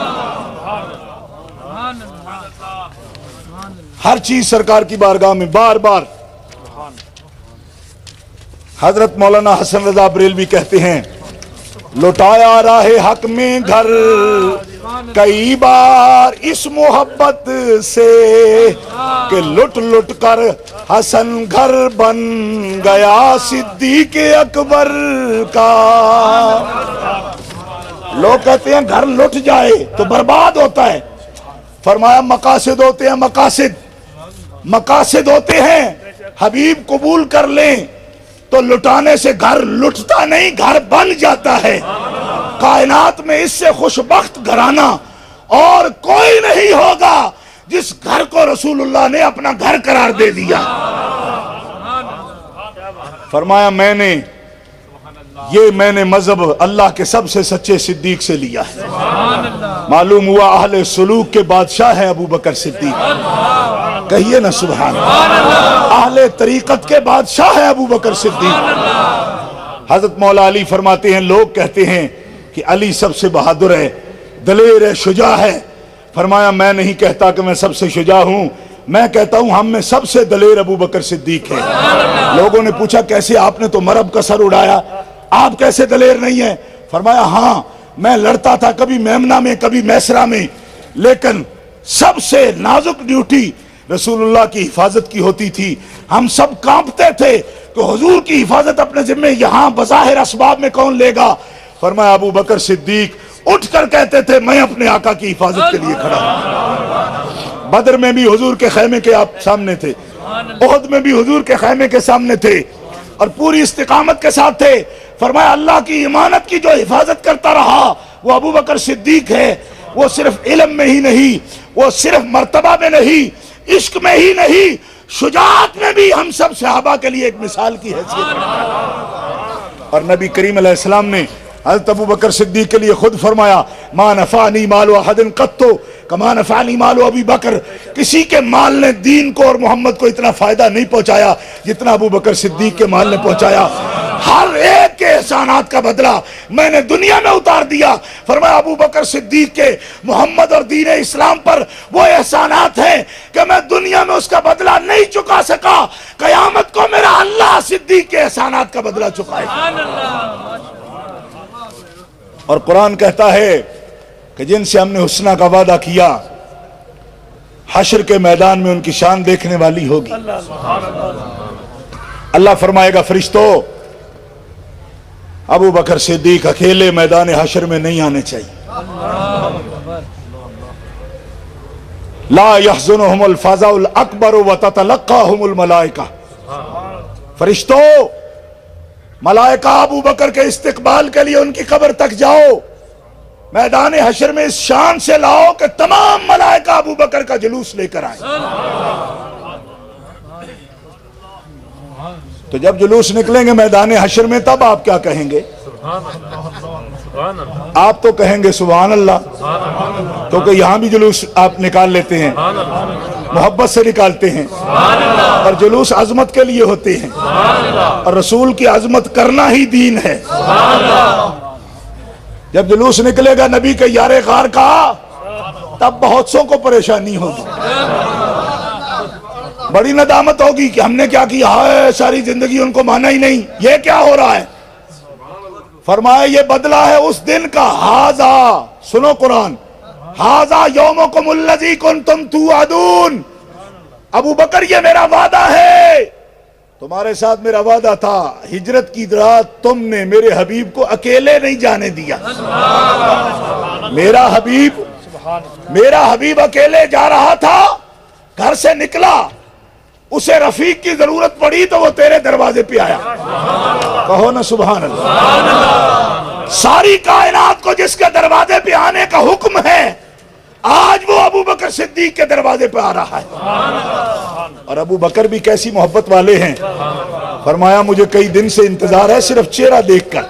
ہر چیز سرکار کی بارگاہ میں بار بار۔ حضرت مولانا حسن رضا بریلوی کہتے ہیں لوٹایا راہ حق میں گھر کئی بار اس محبت سے کہ لٹ لٹ کر حسن گھر بن گیا صدیق اکبر کا۔ لوگ کہتے ہیں گھر لٹ جائے تو برباد ہوتا ہے، فرمایا مقاصد ہوتے ہیں، مقاصد ہوتے ہیں، حبیب قبول کر لیں تو لٹانے سے گھر لٹتا نہیں، گھر بن جاتا ہے۔ کائنات میں اس سے خوشبخت گھرانہ اور کوئی نہیں ہوگا جس گھر کو رسول اللہ نے اپنا گھر قرار دے دیا۔ فرمایا میں نے مذہب اللہ کے سب سے سچے صدیق سے لیا ہے۔ معلوم ہوا اہل سلوک کے بادشاہ ہے ابو بکر صدیق، کہیے نا سبحان اللہ۔ اہل طریقت کے بادشاہ ہے ابو بکر صدیق۔ حضرت مولا علی فرماتے ہیں لوگ کہتے ہیں کہ علی سب سے بہادر ہے، دلیر ہے، شجاع ہے۔ فرمایا میں نہیں کہتا کہ میں سب سے شجاع ہوں، میں کہتا ہوں ہم میں سب سے دلیر ابو بکر صدیق ہے۔ لوگوں نے پوچھا کیسے، آپ نے تو مرب کا سر اڑایا، آپ کیسے دلیر نہیں ہیں؟ فرمایا ہاں میں لڑتا تھا، کبھی میمنہ میں کبھی میسرہ میں، لیکن سب سے نازک ڈیوٹی رسول اللہ کی حفاظت کی ہوتی تھی۔ ہم سب کانپتے تھے کہ حضور کی حفاظت اپنے ذمہ یہاں بظاہر اسباب میں کون لے گا؟ فرمایا ابو بکر صدیق اٹھ کر کہتے تھے میں اپنے آقا کی حفاظت کے لیے کھڑا ہوں۔ بدر میں بھی حضور کے خیمے کے آپ سامنے تھے، احد میں بھی حضور کے خیمے کے سامنے تھے، اور پوری استقامت کے ساتھ تھے۔ فرمایا اللہ کی امانت کی جو حفاظت کرتا رہا وہ ابو بکر صدیق ہے۔ وہ صرف علم میں ہی نہیں، وہ صرف مرتبہ میں نہیں، عشق میں ہی نہیں، شجاعت میں بھی ہم سب صحابہ کے لیے ایک مثال کی حیثیت رکھتا ہے۔ اور نبی کریم علیہ السلام نے حضرت ابو بکر صدیق کے لیے خود فرمایا ما نفعنی مال احد قط کما نفعنی مال ابی بکر، کسی کے مال نے دین کو اور محمد کو اتنا فائدہ نہیں پہنچایا جتنا ابو بکر صدیق کے مال نے پہنچایا۔ ہر ایک کے احسانات کا بدلہ میں نے دنیا میں اتار دیا۔ فرمایا ابو بکر صدیق کے محمد اور دین اسلام پر وہ احسانات ہیں کہ میں دنیا میں اس کا بدلہ نہیں چکا سکا، قیامت کو میرا اللہ صدیق کے احسانات کا بدلہ چکائے گا۔ اور قرآن کہتا ہے کہ جن سے ہم نے حسنہ کا وعدہ کیا حشر کے میدان میں ان کی شان دیکھنے والی ہوگی۔ اللہ فرمائے گا فرشتو ابو بکر صدیق اکیلے میدان حشر میں نہیں آنے چاہیے۔ لا يحزنهم الفزع الاکبر وتتلقاهم الملائکہ، فرشتو ملائکہ ابو بکر کے استقبال کے لیے ان کی قبر تک جاؤ، میدان حشر میں اس شان سے لاؤ کہ تمام ملائکہ ابو بکر کا جلوس لے کر آئیں۔ تو جب جلوس نکلیں گے میدان حشر میں تب آپ کیا کہیں گے؟ آپ تو کہیں گے سبحان اللہ، کیونکہ یہاں بھی جلوس آپ نکال لیتے ہیں، محبت سے نکالتے ہیں، اور جلوس عظمت کے لیے ہوتے ہیں، اور رسول کی عظمت کرنا ہی دین ہے۔ جب جلوس نکلے گا نبی کے یار غار کا تب بہت سو کو پریشانی ہوگی، بڑی ندامت ہوگی کہ ہم نے کیا کیا ہے، ساری زندگی ان کو مانا ہی نہیں، یہ کیا ہو رہا ہے۔ فرمایا یہ بدلہ ہے اس دن کا، ہاذا، سنو قرآن، ہاذا یومکم الذی کنتم توعدون، ابو بکر یہ میرا وعدہ ہے، تمہارے ساتھ میرا وعدہ تھا، ہجرت کی رات تم نے میرے حبیب کو اکیلے نہیں جانے دیا، میرا حبیب اکیلے جا رہا تھا، گھر سے نکلا، اسے رفیق کی ضرورت پڑی تو وہ تیرے دروازے پہ آیا، کہو نا سبحان اللہ۔ ساری کائنات کو جس کے دروازے پہ آنے کا حکم ہے آج وہ ابو بکر صدیق کے دروازے پہ آ رہا ہے، اور ابو بکر بھی کیسی محبت والے ہیں، فرمایا مجھے کئی دن سے انتظار ہے صرف چہرہ دیکھ کر،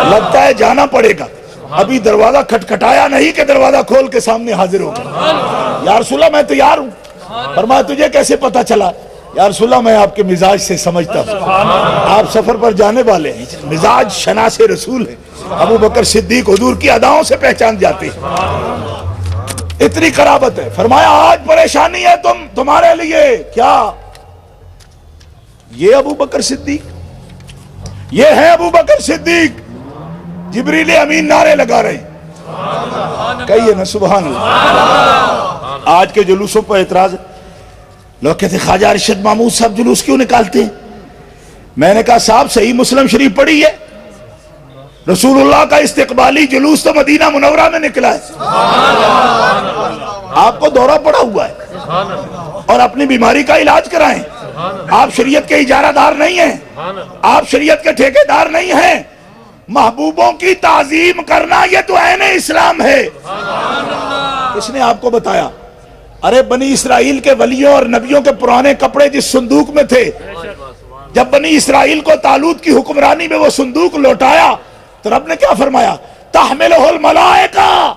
لگتا ہے جانا پڑے گا، ابھی دروازہ کھٹکھٹایا نہیں کہ دروازہ کھول کے سامنے حاضر ہو گیا، یا رسول اللہ میں تیار ہوں۔ فرمایا تجھے کیسے پتا چلا؟ یا رسول اللہ میں آپ کے مزاج سے سمجھتا ہوں، آپ سفر پر جانے والے ہیں، مزاج شناس رسول ہے، ابو بکر صدیق حضور کی اداؤں سے پہچان جاتے ہیں، اتنی قرابت ہے۔ فرمایا آج پریشانی ہے تمہارے لیے، کیا؟ یہ ابو بکر صدیق، یہ ہے ابو بکر صدیق، جبریل امین نعرے لگا رہے ہیں، کہیے نا سبحان اللہ۔ آج کے جلوسوں پر اعتراض، لوگ کہتے ہیں خواجہ ارشد محمود صاحب جلوس کیوں نکالتے ہیں؟ میں نے کہا صاحب صحیح مسلم شریف پڑھی ہے، رسول اللہ کا استقبالی جلوس تو مدینہ منورہ میں نکلا ہے، آپ کو دورہ پڑا ہوا ہے اور اپنی بیماری کا علاج کرائیں، آپ شریعت کے اجارہ دار نہیں ہیں، آپ شریعت کے ٹھیکے دار نہیں ہیں، محبوبوں کی تعظیم کرنا یہ تو عین اسلام ہے۔ اس نے آپ کو بتایا، ارے بنی اسرائیل کے ولیوں اور نبیوں کے پرانے کپڑے جس صندوق میں تھے، جب بنی اسرائیل کو طالوت کی حکمرانی میں وہ صندوق لوٹایا تو رب نے کیا فرمایا؟ تحملہ الملائکہ،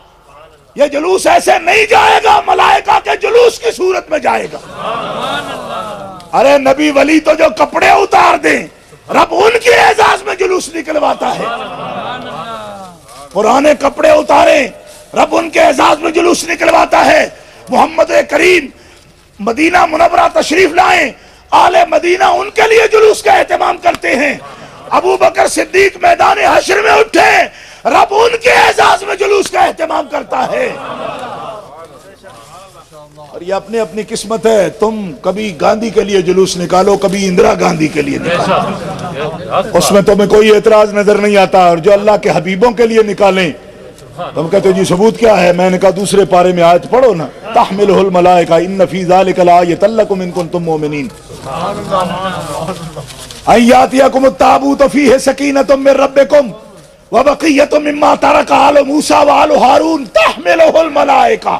یہ جلوس ایسے نہیں جائے گا، ملائکہ کے جلوس کی صورت میں جائے گا۔ ارے نبی ولی تو جو کپڑے اتار دیں رب ان کے اعزاز میں جلوس نکلواتا ہے، پرانے کپڑے اتاریں رب ان کے اعزاز میں جلوس نکلواتا ہے۔ محمد کریم مدینہ منورہ تشریف لائیں، آل مدینہ ان کے لیے جلوس کا اہتمام کرتے ہیں، ابو بکر صدیق میدان حشر میں اٹھے رب ان کے اعزاز میں جلوس کا اہتمام کرتا ہے۔ اور یہ اپنی اپنی قسمت ہے، تم کبھی گاندھی کے لیے جلوس نکالو، کبھی اندرا گاندھی کے لیے نکالو، اس میں تمہیں کوئی اعتراض نظر نہیں آتا، اور جو اللہ کے حبیبوں کے لیے نکالیں تم کہتے جی ثبوت کیا ہے؟ میں نے کہا دوسرے پارے میں آیت پڑھو نا، تحملہ الملائکہ ان فی ذلک لآیۃ لکم ان کنتم مؤمنین، ان یاتیکم التابوت فیہ سکینۃ من ربکم وبقیۃ مما ترک آل موسیٰ وآل ہارون تحملہ الملائکہ۔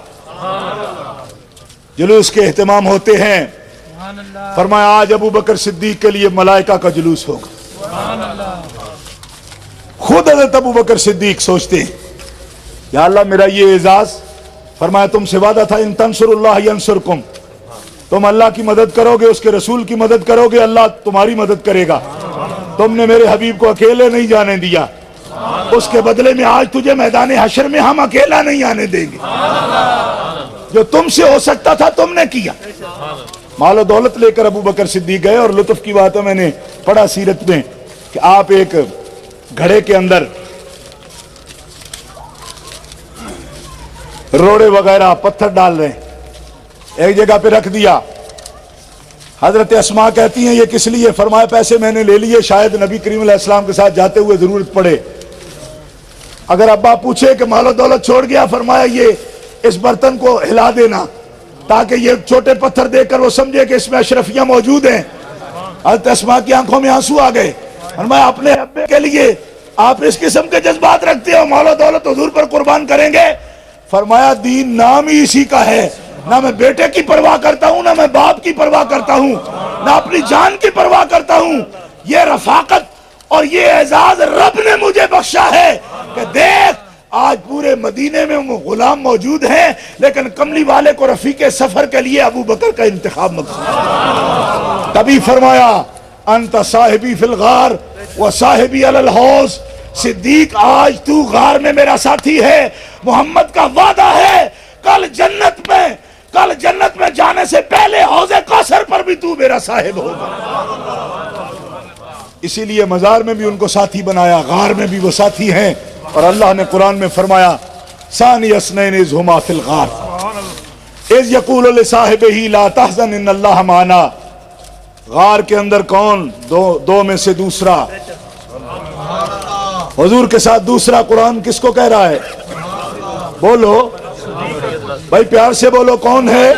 جلوس کے اہتمام ہوتے ہیں، فرمایا آج ابو بکر صدیق کے لیے ملائکہ کا جلوس ہوگا، خود حضرت ابو بکر صدیق سوچتے ہیں یا اللہ میرا یہ اعزاز، فرمایا تم سے وعدہ تھا ان تنصر اللہ ینصرکم، تم اللہ کی مدد کرو گے، اس کے رسول کی مدد کرو گے، اللہ تمہاری مدد کرے گا۔ تم نے میرے حبیب کو اکیلے نہیں جانے دیا، اس کے بدلے میں آج تجھے میدان حشر میں ہم اکیلا نہیں آنے دیں گے۔ جو تم سے ہو سکتا تھا تم نے کیا۔ مال و دولت لے کر ابو بکر صدیق گئے، اور لطف کی بات ہے میں نے پڑھا سیرت میں کہ آپ ایک گھڑے کے اندر روڑے وغیرہ پتھر ڈال رہے ہیں، ایک جگہ پہ رکھ دیا۔ حضرت اسماء کہتی ہیں یہ کس لیے؟ فرمایا پیسے میں نے لے لیے، شاید نبی کریم علیہ السلام کے ساتھ جاتے ہوئے ضرورت پڑے۔ اگر ابا پوچھے کہ مال و دولت چھوڑ گیا، فرمایا یہ اس برتن کو ہلا دینا تاکہ یہ چھوٹے پتھر دے کر وہ سمجھے کہ اس میں اشرفیاں موجود ہیں۔ حضرت اسماء کی آنکھوں میں آنسو آ گئے، فرمایا اپنے ابے کے لیے آپ اس قسم کے جذبات رکھتے ہو، مال و دولت حضور پر قربان کریں گے؟ فرمایا دین نام ہی اسی کا ہے، نہ میں بیٹے کی پرواہ کرتا ہوں، نہ میں باپ کی پرواہ کرتا ہوں، نہ اپنی جان کی پرواہ کرتا ہوں۔ یہ رفاقت اور یہ اعزاز رب نے مجھے بخشا ہے کہ دیکھ آج پورے مدینے میں غلام موجود ہیں، لیکن کملی والے کو رفیق سفر کے لیے ابو بکر کا انتخاب مقصود۔ تبھی فرمایا انت صاحبی فی الغار و صاحبی علی الحوض، صدیق آج تو غار میں میرا ساتھی ہے، محمد کا وعدہ ہے کل جنت میں جانے سے پہلے حوض کوثر پر بھی تو میرا صاحب ہوگا۔ اسی لیے مزار میں بھی ان کو ساتھی بنایا، غار میں بھی وہ ساتھی ہیں، اور اللہ نے قرآن میں فرمایا ثانی اثنین اذ ہما فی الغار اذ یقول لصاحبہ لا تحزن ان اللہ معنا۔ غار کے اندر کون؟ دو میں سے دوسرا، حضور کے ساتھ دوسرا۔ قرآن کس کو کہہ رہا ہے؟ بولو بھائی پیار سے بولو، کون ہے؟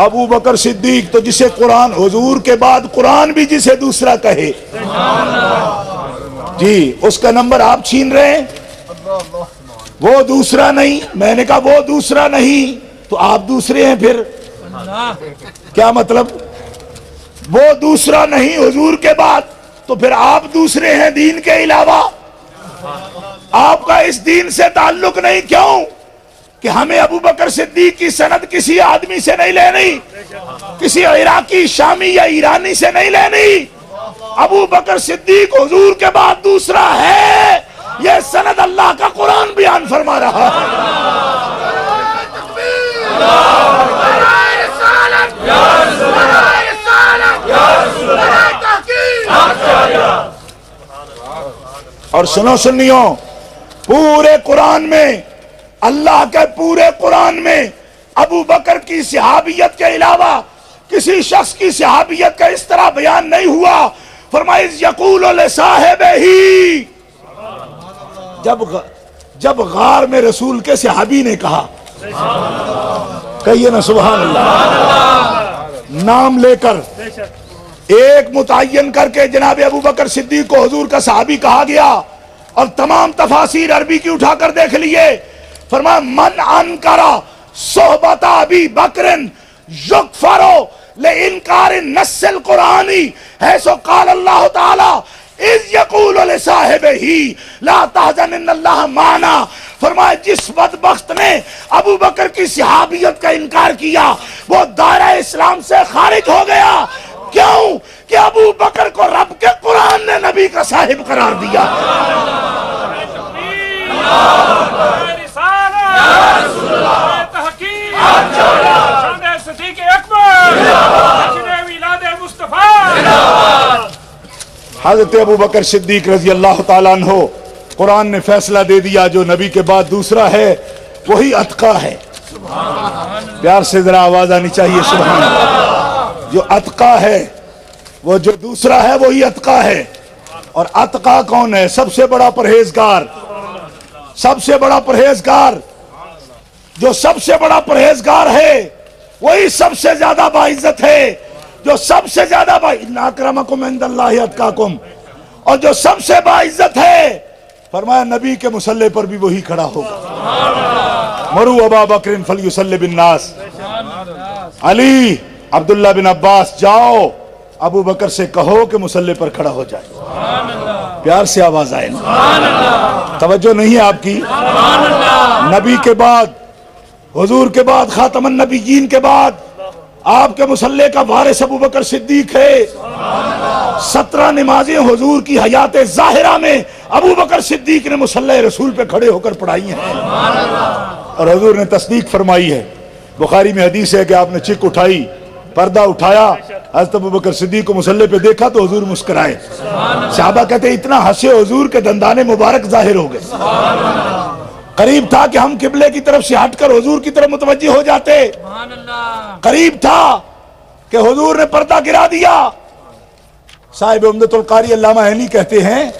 ابو بکر صدیق۔ تو جسے قرآن حضور کے بعد قرآن بھی جسے دوسرا کہے جی، اس کا نمبر آپ چھین رہے ہیں۔ وہ دوسرا نہیں، میں نے کہا وہ دوسرا نہیں تو آپ دوسرے ہیں، پھر کیا مطلب؟ وہ دوسرا نہیں حضور کے بعد تو پھر آپ دوسرے ہیں دین کے علاوہ۔ آپ کا اس دین سے تعلق نہیں، کیوں کہ ہمیں ابو بکر صدیق کی سند کسی آدمی سے نہیں لینی، کسی عراقی، شامی یا ایرانی سے نہیں لینی۔ ابو بکر صدیق حضور کے بعد دوسرا ہے، یہ سند اللہ کا قرآن بیان فرما رہا ہے۔ اور سنو سنیوں، پورے قرآن میں، اللہ کے پورے قرآن میں ابو بکر کی صحابیت کے علاوہ کسی شخص کی صحابیت کا اس طرح بیان نہیں ہوا۔ فرمایا اذ یقول لصاحبہ، جب غار میں رسول کے صحابی نے کہا، کہیے نا سبحان اللہ، نام لے کر ایک متعین کر کے جناب ابو بکر صدیق کو حضور کا صحابی کہا گیا، اور تمام تفاسیر عربی کی اٹھا کر دیکھ لیے۔ فرمایا من انکر صحبت ابی بکر یکفر لانکار النص القرآنی حیث قال اللہ تعالی اذ یقول لصاحبہ لا تحزن ان اللہ معنا۔ فرمایا جس بدبخت نے ابو بکر کی صحابیت کا انکار کیا وہ دائرہ اسلام سے خارج ہو گیا۔ کیوں کہ ابو بکر کو رب کے قرآن نے نبی کا صاحب قرار دیا۔ حضرت ابو بکر صدیق رضی اللہ تعالیٰ عنہ، قرآن نے فیصلہ دے دیا جو نبی کے بعد دوسرا ہے وہی اتقا ہے۔ پیار سے ذرا آواز آنی چاہیے سبحان اللہ۔ جو اتقا ہے، وہ جو دوسرا ہے وہی اتقا ہے۔ اور اتقا کون ہے؟ سب سے بڑا پرہیزگار، سب سے بڑا پرہیزگار۔ جو سب سے بڑا پرہیزگار ہے وہی سب سے زیادہ باعزت ہے۔ جو سب سے زیادہ ان اکرمکم عند اللہ اتقاکم، اور جو سب سے باعزت ہے فرمایا نبی کے مصلی پر بھی وہی کھڑا ہوگا۔ مرو ابا بکر فلیصلی بالناس۔ علی، عبداللہ بن عباس، جاؤ ابو بکر سے کہو کہ مصلی پر کھڑا ہو جائے۔ پیار سے آواز آئے نا، توجہ نہیں ہے آپ کی؟ نبی کے بعد، حضور کے بعد، خاتم النبیین کے بعد آپ کے مصلی کا وارث ابو بکر صدیق ہے۔ 17 نمازیں حضور کی حیات ظاہرہ میں ابو بکر صدیق نے مصلی رسول پہ کھڑے ہو کر پڑھائی ہیں، اور حضور نے تصدیق فرمائی ہے۔ بخاری میں حدیث ہے کہ آپ نے چک اٹھائی، پردہ اٹھایا، حضرت ابو بکر صدیق کو مصلی پہ دیکھا تو حضور مسکرائے۔ صحابہ کہتے اتنا ہنسے حضور کے دندان مبارک ظاہر ہو گئے۔ قریب تھا کہ ہم قبلے کی طرف سے ہٹ کر حضور کی طرف متوجہ ہو جاتے، قریب تھا کہ حضور نے پردہ گرا دیا۔ صاحب عمدۃ القاری علامہ عینی کہتے ہیں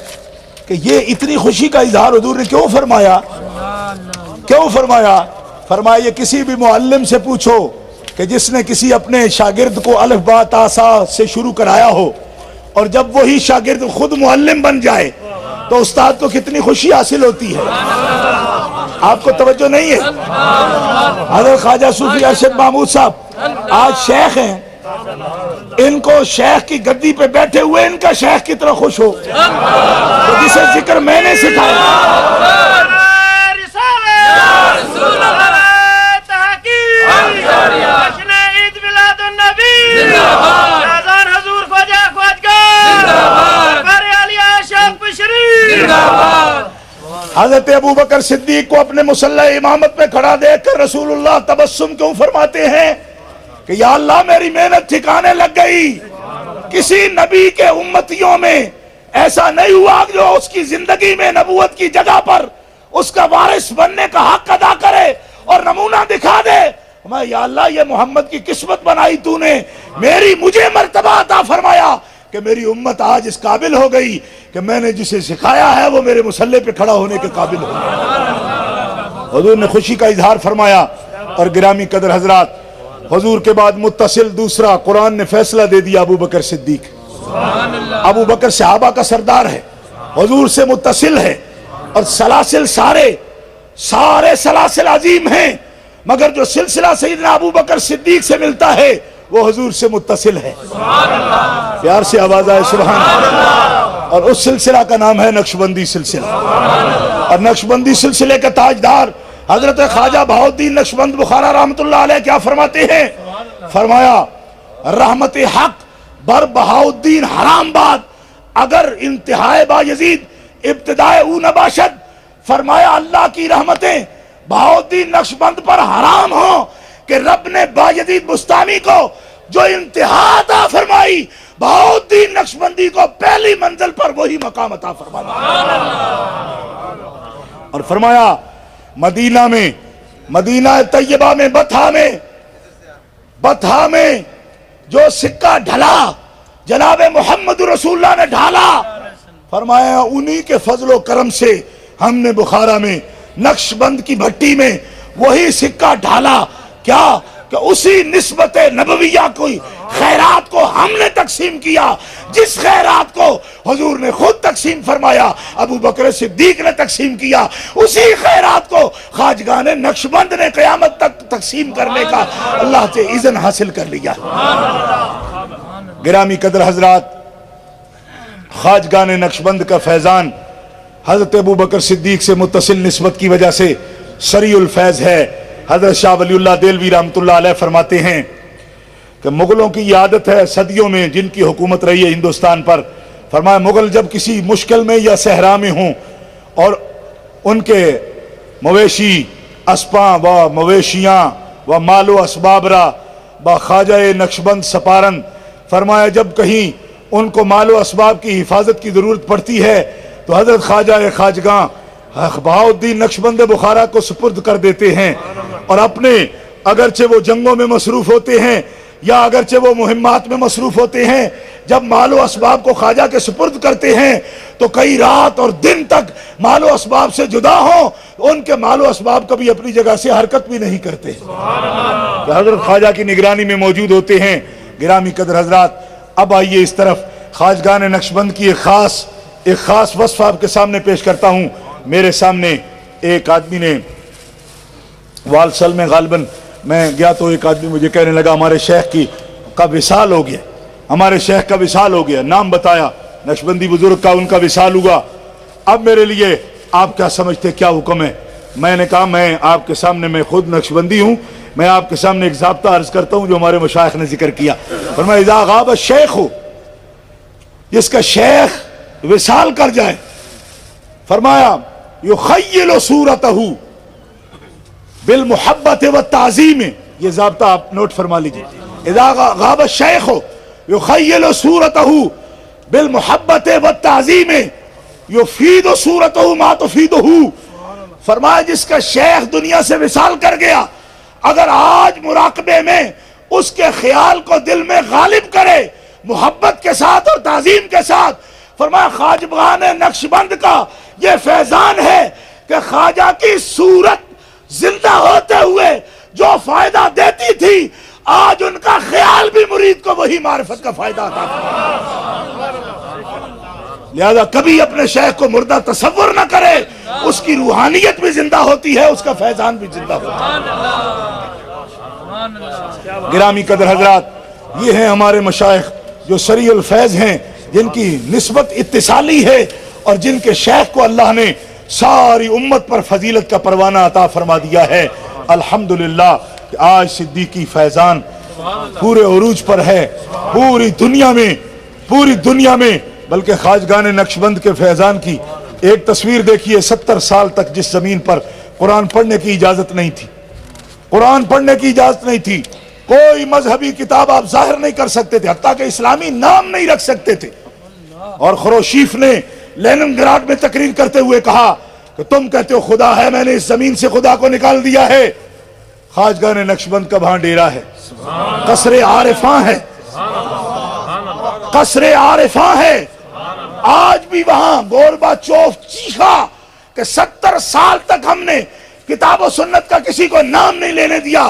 کہ یہ اتنی خوشی کا اظہار حضور نے کیوں فرمایا؟ کیوں فرمایا؟ فرمایا یہ کسی بھی معلم سے پوچھو کہ جس نے کسی اپنے شاگرد کو الف با تا سا سے شروع کرایا ہو، اور جب وہی شاگرد خود معلم بن جائے تو استاد کو کتنی خوشی حاصل ہوتی ہے۔ آپ کو توجہ نہیں ہے؟ حضرت خواجہ صوفی ارشد محمود صاحب آج شیخ ہیں، ان کو شیخ کی گدی پہ بیٹھے ہوئے ان کا شیخ کی طرح خوش ہو تو جسے ذکر میں نے سکھایا۔ حضرت ابو بکر صدیق کو اپنے مصلی امامت میں کھڑا دیکھ کر رسول اللہ تبسم کیوں فرماتے ہیں کہ یا اللہ میری محنت ٹھکانے لگ گئی۔ کسی نبی کے امتیوں میں ایسا نہیں ہوا جو اس کی زندگی میں نبوت کی جگہ پر اس کا وارث بننے کا حق ادا کرے اور نمونہ دکھا دے۔ میں یا اللہ یہ محمد کی قسمت بنائی تو نے، مجھے مرتبہ عطا فرمایا کہ میری امت آج اس قابل ہو گئی کہ میں نے جسے سکھایا ہے وہ میرے مصلی پہ کھڑا ہونے کے قابل ہو گیا۔ حضور نے خوشی کا اظہار فرمایا۔ اور گرامی قدر حضرات، حضور کے بعد متصل دوسرا قرآن نے فیصلہ دے دیا ابو بکر صدیق۔ ابو بکر صحابہ کا سردار ہے، حضور سے متصل ہے، اور سلاسل سارے سلاسل عظیم ہیں، مگر جو سلسلہ سیدنا ابو بکر صدیق سے ملتا ہے وہ حضور سے متصل ہے۔ پیار سے آواز آئے سبحان اللہ۔ اور اس سلسلہ کا نام ہے نقشبندی سلسلہ، اور نقشبندی سلسلے کا تاجدار حضرت خواجہ بہاؤالدین نقشبند بخارا رحمت اللہ علیہ کیا فرماتے ہیں؟ فرمایا رحمت حق بر بہاؤالدین حرام باد اگر انتہائے با یزید ابتدائے او نباشد۔ فرمایا اللہ کی رحمتیں بہاؤالدین نقشبند پر حرام ہوں کہ رب نے بایزید بستانی کو جو انتہا عطا فرمائی، بہاؤالدین نقشبندی کو پہلی منزل پر وہی مقام عطا فرمایا۔ اور فرمایا مدینہ میں، مدینہ طیبہ میں، بطحا میں جو سکہ ڈھلا جناب محمد رسول اللہ نے ڈھالا، فرمایا انہی کے فضل و کرم سے ہم نے بخارا میں نقشبند کی بھٹی میں وہی سکہ ڈھالا۔ کیا کہ اسی نسبت نبویہ کوئی خیرات کو ہم نے تقسیم کیا، جس خیرات کو حضور نے خود تقسیم فرمایا، ابو بکر صدیق نے تقسیم کیا، اسی خیرات کو خواجگان نقشبند نے قیامت تک تقسیم کرنے کا اللہ سے اذن حاصل کر لیا۔ گرامی قدر حضرات، خواجگان نقشبند کا فیضان حضرت ابو بکر صدیق سے متصل نسبت کی وجہ سے سریع الفیض ہے۔ حضرت شاہ ولی اللہ دہلوی رحمت اللہ علیہ فرماتے ہیں کہ مغلوں کی یہ عادت ہے صدیوں میں جن کی حکومت رہی ہے ہندوستان پر، فرمایا مغل جب کسی مشکل میں یا صحرا میں ہوں اور ان کے مویشی اسپاں و مویشیاں و مال و اسباب را با خواجہ نقشبند سپارن، فرمایا جب کہیں ان کو مال و اسباب کی حفاظت کی ضرورت پڑتی ہے تو حضرت خواجہ خواجگاں بہاؤالدین نقشبند بخارا کو سپرد کر دیتے ہیں، اور اپنے اگرچہ وہ جنگوں میں مصروف ہوتے ہیں یا اگرچہ وہ مہمات میں مصروف ہوتے ہیں، جب مال و اسباب کو خواجہ کے سپرد کرتے ہیں تو کئی رات اور دن تک مال و اسباب سے جدا ہوں، ان کے مال و اسباب کبھی اپنی جگہ سے حرکت بھی نہیں کرتے، حضرت خواجہ کی نگرانی میں موجود ہوتے ہیں۔ گرامی قدر حضرات، اب آئیے اس طرف خواجگان نقشبند کی ایک خاص وصف آپ کے سامنے پیش کرتا ہوں۔ میرے سامنے ایک آدمی نے والسل میں غالباً میں گیا تو ایک آدمی مجھے کہنے لگا ہمارے شیخ کا وصال ہو گیا، ہمارے شیخ کا وصال ہو گیا، نام بتایا، نقشبندی بزرگ کا ان کا وصال ہوا. اب میرے لیے آپ کیا سمجھتے کیا حکم ہے؟ میں نے کہا میں آپ کے سامنے میں خود نقشبندی ہوں, میں آپ کے سامنے ایک ضابطہ عرض کرتا ہوں جو ہمارے مشائخ نے ذکر کیا. فرمایا اذا غاب الشیخ, جس کا شیخ وصال کر جائے, فرمایا یخیل صورتہ بالمحبت والتعظیم, یہ ضابطہ آپ نوٹ فرما لیجئے. اذا غاب الشیخ یخیل صورتہ بالمحبت والتعظیم یفید صورتہ ما تفیدہ. فرمایا جس کا شیخ دنیا سے وصال کر گیا, اگر آج مراقبے میں اس کے خیال کو دل میں غالب کرے محبت کے ساتھ اور تعظیم کے ساتھ, فرمایا خواجگان نقشبند کا یہ فیضان ہے کہ خواجہ کی صورت زندہ ہوتے ہوئے جو فائدہ دیتی تھی, آج ان کا خیال بھی مرید کو وہی معرفت کا فائدہ عطا کرتا. لہذا کبھی اپنے شیخ کو مردہ تصور نہ کرے, اس کی روحانیت بھی زندہ ہوتی ہے, اس کا فیضان بھی زندہ ہوتا ہے. گرامی قدر حضرات, یہ ہیں ہمارے مشائخ جو سریع الفیض ہیں, جن کی نسبت اتصالی ہے اور جن کے شیخ کو اللہ نے ساری امت پر فضیلت کا پروانہ عطا فرما دیا ہے. الحمدللہ کہ آج صدیقی فیضان پورے عروج پر ہے پوری دنیا میں, بلکہ خواجگان نقشبند کے فیضان کی ایک تصویر دیکھیے. 70 سال تک جس زمین پر قرآن پڑھنے کی اجازت نہیں تھی, کوئی مذہبی کتاب آپ ظاہر نہیں کر سکتے تھے, حتیٰ کہ اسلامی نام نہیں رکھ سکتے تھے. اور خروشیف نے لینن گراڈ میں تقریر کرتے ہوئے کہا کہ تم کہتے ہو خدا ہے, میں نے اس زمین سے خدا کو نکال دیا ہے. خواجگان نقشبند کا وہاں ڈیرا ہے, قصر عارفاں ہے. آج بھی وہاں گورباچوف چیخا کہ 70 سال تک ہم نے کتاب و سنت کا کسی کو نام نہیں لینے دیا,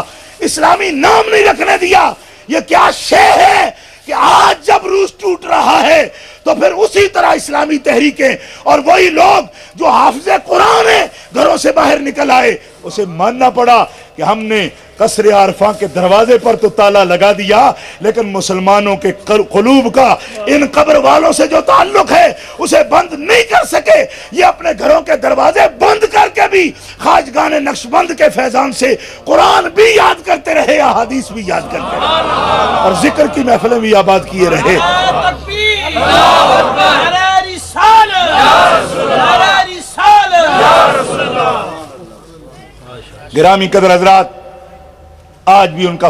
اسلامی نام نہیں رکھنے دیا. یہ کیا شے ہے کہ آج جب روس ٹوٹ رہا ہے تو پھر اسی طرح اسلامی تحریکیں اور وہی لوگ جو حافظ قرآن ہیں گھروں سے باہر نکل آئے, اسے ماننا پڑا کہ ہم نے قصر عارفاں کے دروازے پر تو تالا لگا دیا, لیکن مسلمانوں کے قلوب کا ان قبر والوں سے جو تعلق ہے اسے بند نہیں کر سکے. یہ اپنے گھروں کے دروازے بند کر کے بھی خواجگان نقشبند کے فیضان سے قرآن بھی یاد کرتے رہے, احادیث بھی یاد کرتے رہے, اور ذکر کی محفلیں بھی آباد کیے رہے. گرامی قدر حضرات, آج بھی ان کا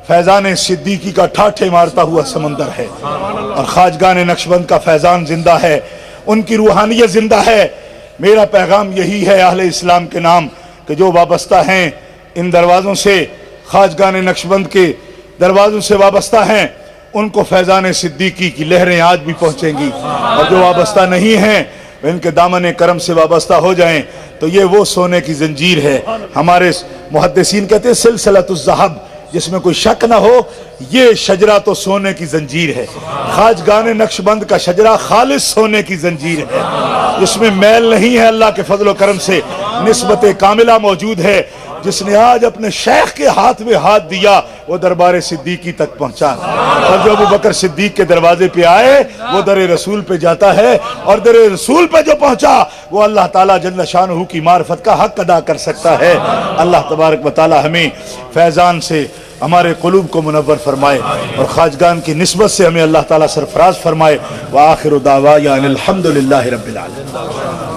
فیضان صدیقی کا ٹھاٹھے مارتا ہوا سمندر ہے, اور خواجگان نقشبند کا فیضان زندہ ہے, ان کی روحانیت زندہ ہے. میرا پیغام یہی ہے اہل اسلام کے نام کہ جو وابستہ ہیں ان دروازوں سے, خواجگان نقشبند کے دروازوں سے وابستہ ہیں, ان کو فیضان صدیقی کی لہریں آج بھی پہنچیں گی, اور جو وابستہ نہیں ہیں ان کے دامن کرم سے وابستہ ہو جائیں تو یہ وہ سونے کی زنجیر ہے. ہمارے محدثین کہتے ہیں سلسلۃ الذہب, جس میں کوئی شک نہ ہو یہ شجرہ تو سونے کی زنجیر ہے. خواجگان نقشبند کا شجرہ خالص سونے کی زنجیر ہے, جس میں میل نہیں ہے, اللہ کے فضل و کرم سے نسبت کاملہ موجود ہے. جس نے آج اپنے شیخ کے ہاتھ میں ہاتھ دیا وہ دربار صدیقی تک پہنچا, اور جو ابو بکر صدیق کے دروازے پہ آئے وہ در رسول پہ جاتا ہے, اور در رسول پہ جو پہنچا وہ اللہ تعالیٰ جل شانہ کی معرفت کا حق ادا کر سکتا ہے. اللہ تبارک و تعالیٰ ہمیں فیضان سے ہمارے قلوب کو منور فرمائے, اور خواجگان کی نسبت سے ہمیں اللہ تعالیٰ سرفراز فرمائے. وآخر دعوانا الحمدللہ رب العالمین.